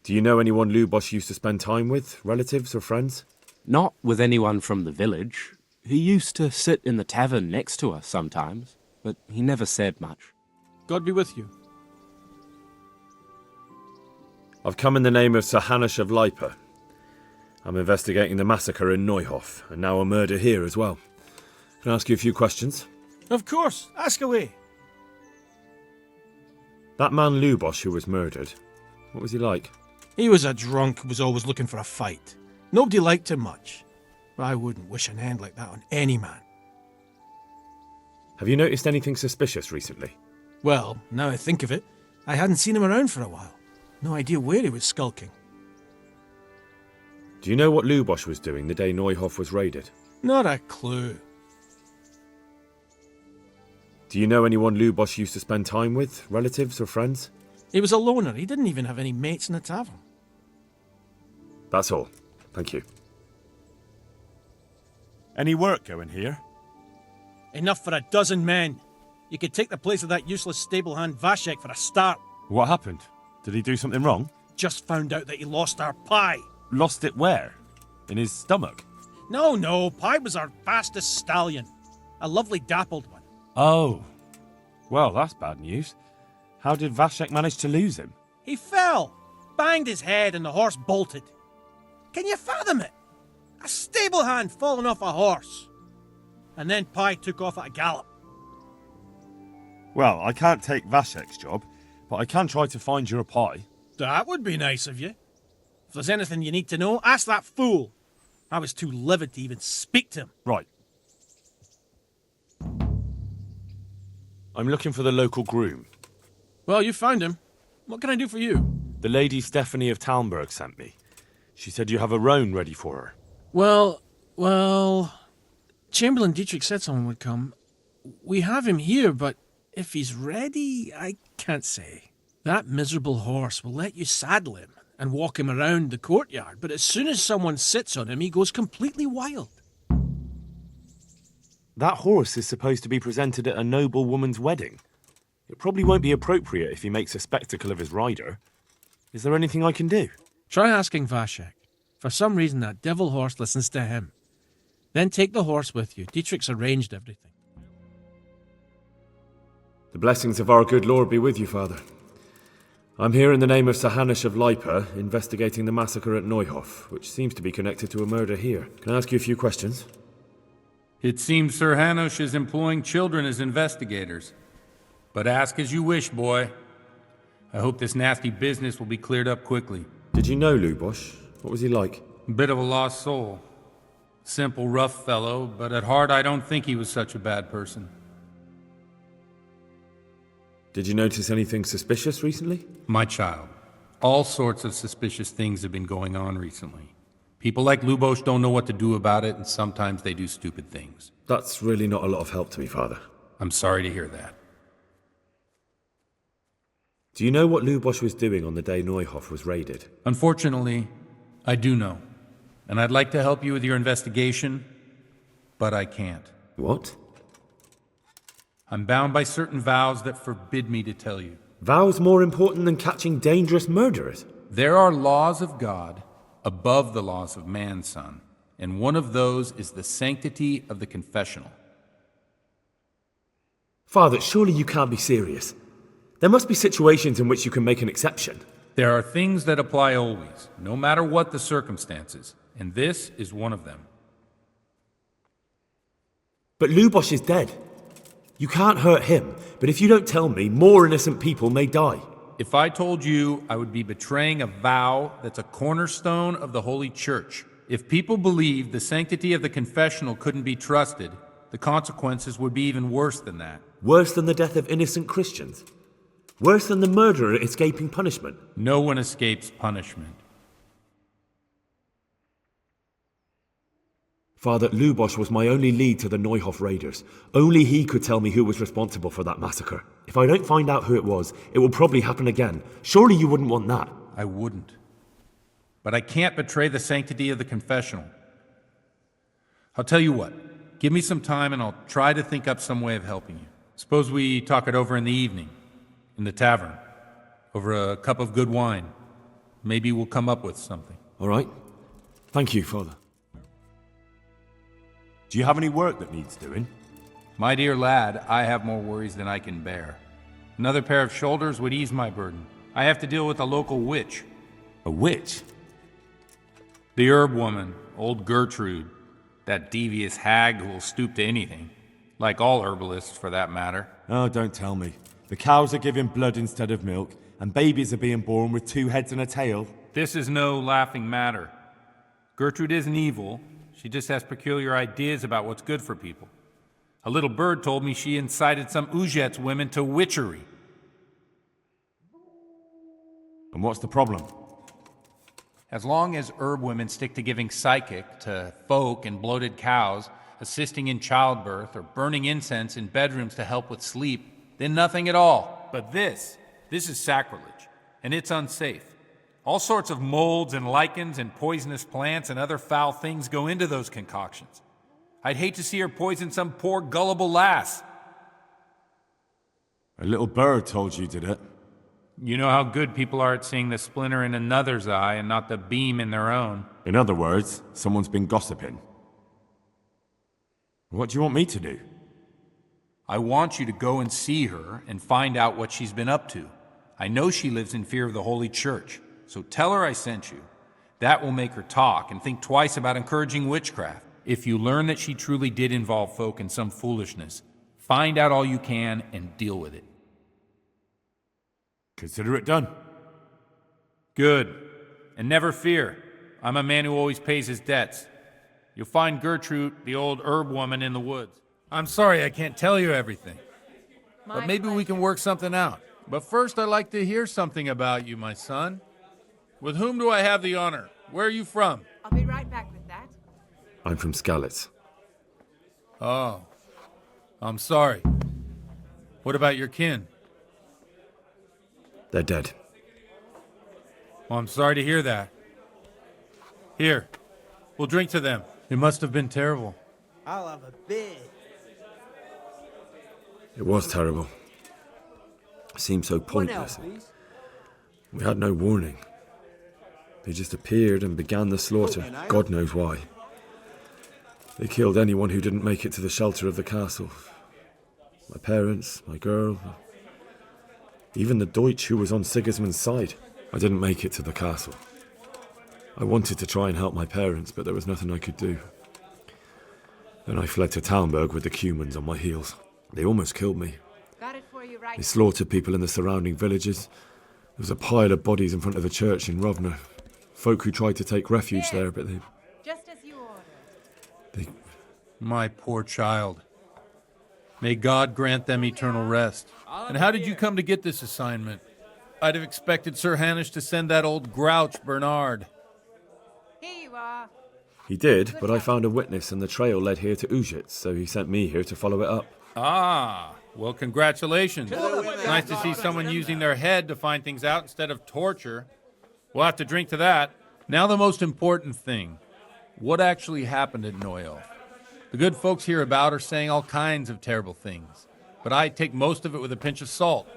Do you know anyone Lubosh used to spend time with, relatives or friends? Not with anyone from the village. He used to sit in the tavern next to us sometimes, but he never said much. God be with you. I've come in the name of Sir Hanish of Lipa. I'm investigating the massacre in Neuhof, and now a murder here as well. Can I ask you a few questions? Of course, ask away. That man Lubosh who was murdered, what was he like? He was a drunk who was always looking for a fight. Nobody liked him much. But I wouldn't wish an end like that on any man. Have you noticed anything suspicious recently? Well, now I think of it, I hadn't seen him around for a while. No idea where he was skulking. Do you know what Lubosh was doing the day Neuhof was raided? Not a clue. Do you know anyone Lubosh used to spend time with, relatives or friends? He was a loner. He didn't even have any mates in the tavern. That's all. Thank you. Any work going here? Enough for a dozen men. You could take the place of that useless stable hand Vashek for a start. What happened? Did he do something wrong? Just found out that he lost our pie. Lost it where? In his stomach? No, Pie was our fastest stallion. A lovely dappled one. Oh. Well, that's bad news. How did Vashek manage to lose him? He fell, banged his head, and the horse bolted. Can you fathom it? A stable hand falling off a horse. And then Pie took off at a gallop. Well, I can't take Vashek's job, but I can try to find your pie. That would be nice of you. If there's anything you need to know, ask that fool. I was too livid to even speak to him. Right. I'm looking for the local groom. Well, you found him. What can I do for you? The Lady Stephanie of Talmberg sent me. She said you have a roan ready for her. Well, Chamberlain Dietrich said someone would come. We have him here, but if he's ready, I can't say. That miserable horse will let you saddle him and walk him around the courtyard, but as soon as someone sits on him, he goes completely wild. That horse is supposed to be presented at a noble woman's wedding. It probably won't be appropriate if he makes a spectacle of his rider. Is there anything I can do? Try asking Vashek. For some reason, that devil horse listens to him. Then take the horse with you. Dietrich's arranged everything. The blessings of our good Lord be with you, Father. I'm here in the name of Sir Hanush of Lipa, investigating the massacre at Neuhof, which seems to be connected to a murder here. Can I ask you a few questions? It seems Sir Hanush is employing children as investigators. But ask as you wish, boy. I hope this nasty business will be cleared up quickly. Did you know Lubosh? What was he like? Bit of a lost soul. Simple, rough fellow, but at heart I don't think he was such a bad person. Did you notice anything suspicious recently? My child, all sorts of suspicious things have been going on recently. People like Lubosh don't know what to do about it, and sometimes they do stupid things. That's really not a lot of help to me, Father. I'm sorry to hear that. Do you know what Lubosh was doing on the day Neuhof was raided? Unfortunately, I do know. And I'd like to help you with your investigation, but I can't. What? I'm bound by certain vows that forbid me to tell you. Vows more important than catching dangerous murderers? There are laws of God above the laws of man, son, and one of those is the sanctity of the confessional. Father, surely you can't be serious. There must be situations in which you can make an exception. There are things that apply always, no matter what the circumstances, and this is one of them. But Lubosh is dead. You can't hurt him, but if you don't tell me, more innocent people may die. If I told you, I would be betraying a vow that's a cornerstone of the Holy Church. If people believed the sanctity of the confessional couldn't be trusted, the consequences would be even worse than that. Worse than the death of innocent Christians? Worse than the murderer escaping punishment? No one escapes punishment. Father, Lubosh was my only lead to the Neuhof raiders. Only he could tell me who was responsible for that massacre. If I don't find out who it was, it will probably happen again. Surely you wouldn't want that. I wouldn't. But I can't betray the sanctity of the confessional. I'll tell you what. Give me some time and I'll try to think up some way of helping you. Suppose we talk it over in the evening, in the tavern, over a cup of good wine. Maybe we'll come up with something. All right. Thank you, Father. Do you have any work that needs doing? My dear lad, I have more worries than I can bear. Another pair of shoulders would ease my burden. I have to deal with a local witch. A witch? The herb woman, old Gertrude. That devious hag who will stoop to anything. Like all herbalists, for that matter. Oh, don't tell me. The cows are giving blood instead of milk, and babies are being born with 2 heads and a tail. This is no laughing matter. Gertrude isn't evil. She just has peculiar ideas about what's good for people. A little bird told me she incited some Ujet's women to witchery. And what's the problem? As long as herb women stick to giving psychic to folk and bloated cows, assisting in childbirth, or burning incense in bedrooms to help with sleep, then nothing at all. But this is sacrilege, and it's unsafe. All sorts of molds and lichens and poisonous plants and other foul things go into those concoctions. I'd hate to see her poison some poor gullible lass. A little bird told you, did it? You know how good people are at seeing the splinter in another's eye and not the beam in their own. In other words, someone's been gossiping. What do you want me to do? I want you to go and see her and find out what she's been up to. I know she lives in fear of the Holy Church. So tell her I sent you. That will make her talk and think twice about encouraging witchcraft. If you learn that she truly did involve folk in some foolishness, find out all you can and deal with it. Consider it done. Good. And never fear. I'm a man who always pays his debts. You'll find Gertrude, the old herb woman, in the woods. I'm sorry I can't tell you everything. But maybe we can work something out. But first I'd like to hear something about you, my son. With whom do I have the honor? where are you from? I'll be right back with that. I'm from Skalitz. Oh, I'm sorry. What about your kin? They're dead. Well, I'm sorry to hear that. Here, we'll drink to them. It must have been terrible. I'll have a beer. It was terrible. It seemed so pointless. We had no warning. They just appeared and began the slaughter. God knows why. They killed anyone who didn't make it to the shelter of the castle. My parents, my girl, even the Deutsch who was on Sigismund's side. I didn't make it to the castle. I wanted to try and help my parents, but there was nothing I could do. Then I fled to Talmberg with the Cumans on my heels. They almost killed me. They slaughtered people in the surrounding villages. There was a pile of bodies in front of the church in Rovno. Folk who tried to take refuge there, but they... Just as you ordered. My poor child. May God grant them eternal rest. And how did you come to get this assignment? I'd have expected Sir Hanish to send that old grouch, Bernard. Here you are. He did, but I found a witness and the trail led here to Ujitz, so he sent me here to follow it up. Ah, well, congratulations. Nice to see someone using their head to find things out instead of torture. We'll have to drink to that. Now the most important thing. What actually happened at Neuhof? The good folks hereabout are saying all kinds of terrible things, but I take most of it with a pinch of salt.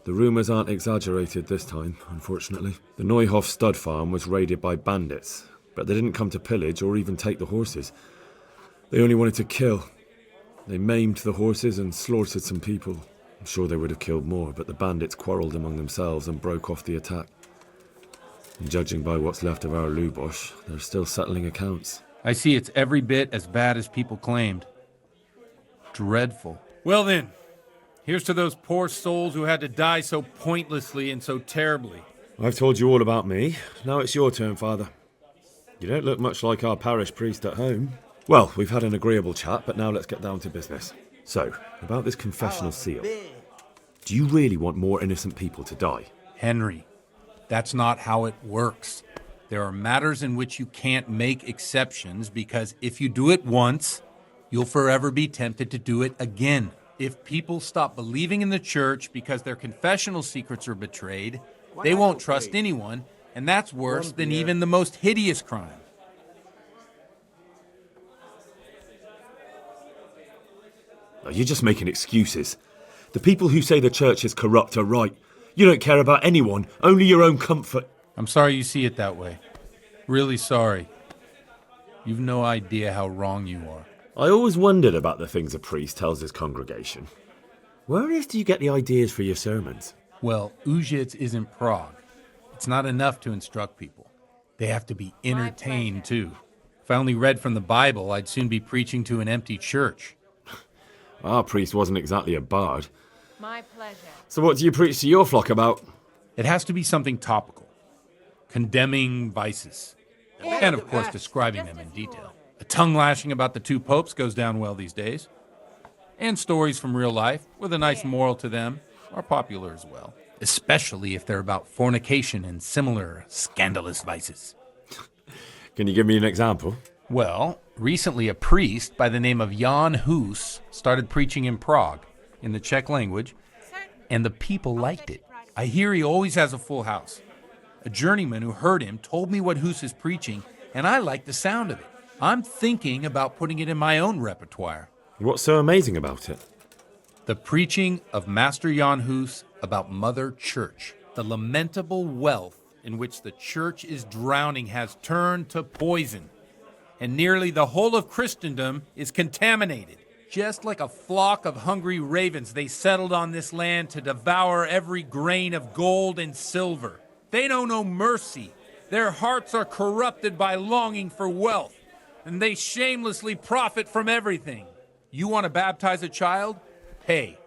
The rumours aren't exaggerated this time, unfortunately. The Neuhof stud farm was raided by bandits, but they didn't come to pillage or even take the horses. They only wanted to kill. They maimed the horses and slaughtered some people. I'm sure they would have killed more, but the bandits quarrelled among themselves and broke off the attack. And judging by what's left of our Lubosh, they're still settling accounts. I see it's every bit as bad as people claimed. Dreadful. Well then, here's to those poor souls who had to die so pointlessly and so terribly. I've told you all about me. Now it's your turn, Father. You don't look much like our parish priest at home. Well, we've had an agreeable chat, but now let's get down to business. So, about this confessional seal. Do you really want more innocent people to die? Henry, that's not how it works. There are matters in which you can't make exceptions because if you do it once, you'll forever be tempted to do it again. If people stop believing in the church because their confessional secrets are betrayed, they won't trust anyone, and that's worse than even the most hideous crime. You're just making excuses. The people who say the church is corrupt are right. You don't care about anyone, only your own comfort. I'm sorry you see it that way. Really sorry. You've no idea how wrong you are. I always wondered about the things a priest tells his congregation. Where on earth do you get the ideas for your sermons? Well, Ujitz isn't Prague. It's not enough to instruct people. They have to be entertained, too. If I only read from the Bible, I'd soon be preaching to an empty church. Our priest wasn't exactly a bard. My pleasure. So what do you preach to your flock about? It has to be something topical. Condemning vices. And, of course, describing them in detail. A tongue lashing about the two popes goes down well these days. And stories from real life, with a nice moral to them, are popular as well. Especially if they're about fornication and similar scandalous vices. Can you give me an example? Well, recently a priest by the name of Jan Hus started preaching in Prague, in the Czech language, and the people liked it. I hear he always has a full house. A journeyman who heard him told me what Hus is preaching, and I like the sound of it. I'm thinking about putting it in my own repertoire. What's so amazing about it? The preaching of Master Jan Hus about Mother Church. The lamentable wealth in which the church is drowning has turned to poison. And nearly the whole of Christendom is contaminated. Just like a flock of hungry ravens, they settled on this land to devour every grain of gold and silver. They know no mercy. Their hearts are corrupted by longing for wealth, and they shamelessly profit from everything. You want to baptize a child? Pay.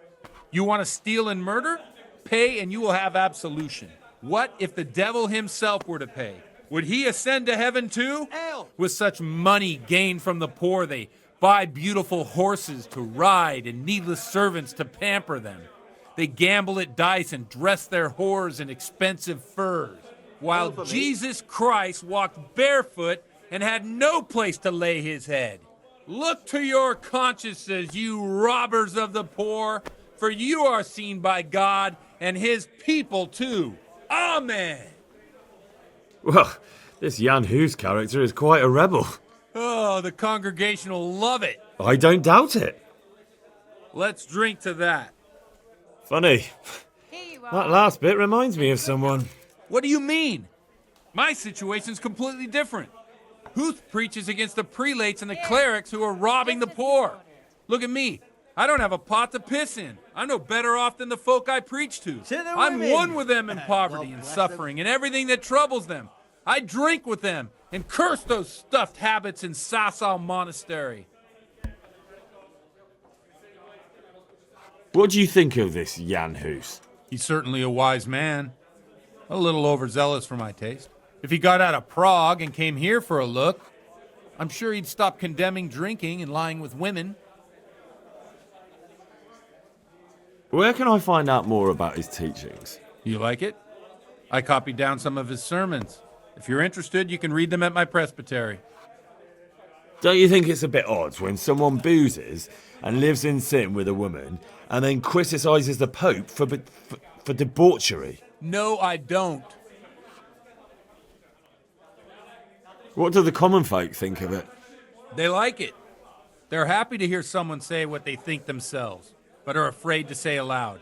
You want to steal and murder? Pay and you will have absolution. What if the devil himself were to pay? Would he ascend to heaven too? With such money gained from the poor, they buy beautiful horses to ride and needless servants to pamper them. They gamble at dice and dress their whores in expensive furs. while Jesus Christ walked barefoot and had no place to lay his head. Look to your consciences, you robbers of the poor, for you are seen by God and his people too. Amen. Well, this Jan Hus character is quite a rebel. Oh, the congregation will love it. I don't doubt it. Let's drink to that. Funny. That last bit reminds me of someone. What do you mean? My situation's completely different. Huth preaches against the prelates and the clerics who are robbing the poor. Look at me. I don't have a pot to piss in. I'm no better off than the folk I preach to. I'm one with them in poverty and suffering and everything that troubles them. I drink with them and curse those stuffed habits in Sasau Monastery. What do you think of this Jan Hus? He's certainly a wise man. A little overzealous for my taste. If he got out of Prague and came here for a look, I'm sure he'd stop condemning drinking and lying with women. Where can I find out more about his teachings? You like it? I copied down some of his sermons. If you're interested, you can read them at my presbytery. Don't you think it's a bit odd when someone boozes and lives in sin with a woman and then criticises the Pope for debauchery? No, I don't. What do the common folk think of it? They like it. They're happy to hear someone say what they think themselves, but are afraid to say aloud.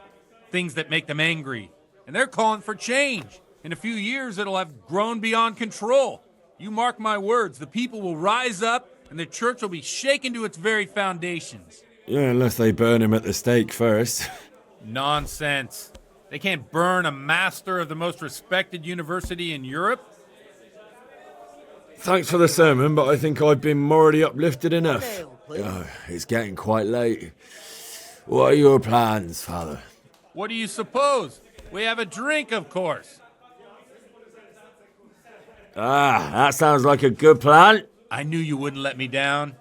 Things that make them angry. And they're calling for change. In a few years, it'll have grown beyond control. You mark my words, the people will rise up and the church will be shaken to its very foundations. Yeah, unless they burn him at the stake first. Nonsense. They can't burn a master of the most respected university in Europe. Thanks for the sermon, but I think I've been morally uplifted enough. Oh, it's getting quite late. What are your plans, Father? What do you suppose? We have a drink, of course. Ah, that sounds like a good plan. I knew you wouldn't let me down.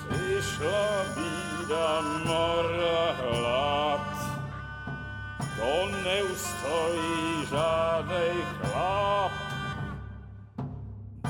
Przyszła bida mora lat, to nie ustoi żadnej chlap.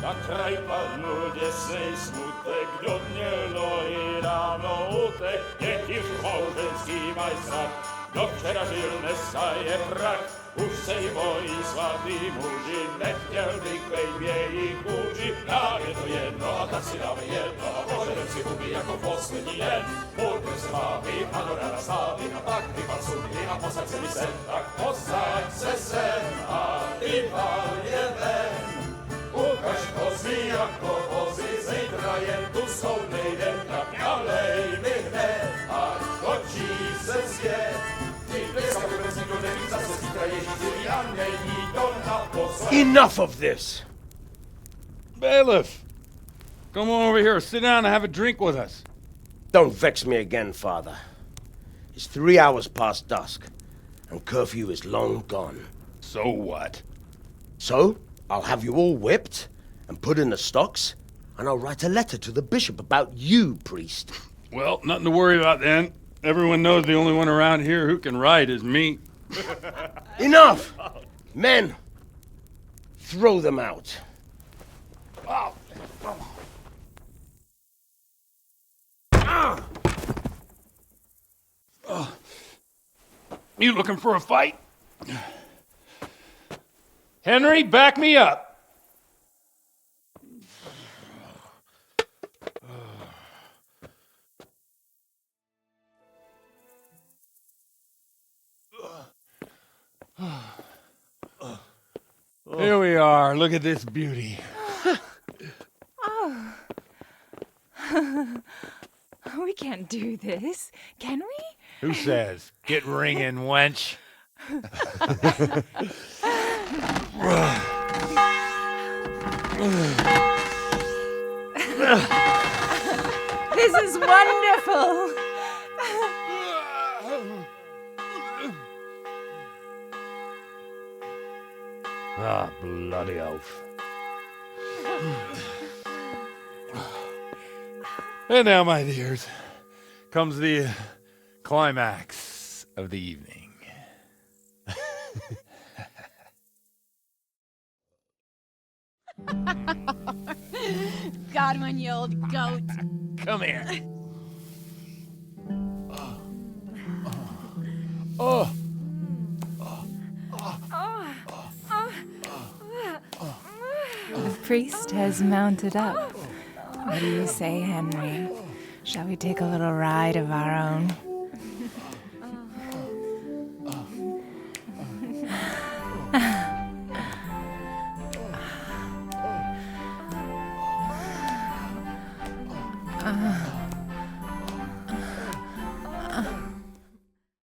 Na kraj padł dziesnej smutek, do dnielo i rano utek, niech już małżeński majstrat, do wczera żylne staje prak. Už sejmoj svatý muži, nechtěl bych bejbě i kůži, nám je to jedno a tak si dáme jedno a požerem si huby jako poslední den. Půjďme se vámi a do rána slávy a pak vypad sudy a posaď se mi sem, tak posaď se sem a vypad je ven. Ukaž kozy jako vozy, zítra jen tu soudnej den, tak nalej mi hned, ať točí se svět. Enough of this! Bailiff! Come on over here, sit down and have a drink with us. Don't vex me again, Father. It's 3 hours past dusk, and curfew is long gone. So what? So, I'll have you all whipped and put in the stocks, and I'll write a letter to the bishop about you, priest. Well, nothing to worry about then. Everyone knows the only one around here who can write is me. Enough! Men, throw them out. Oh. You looking for a fight? Henry, back me up. Here we are. Look at this beauty. Oh. We can't do this, can we? Who says? Get ringing, wench. This is wonderful. Ah, bloody oath. And now, my dears, comes the climax of the evening. Got one, you old goat. Come here. Oh. The priest has mounted up. What do you say, Henry? Shall we take a little ride of our own?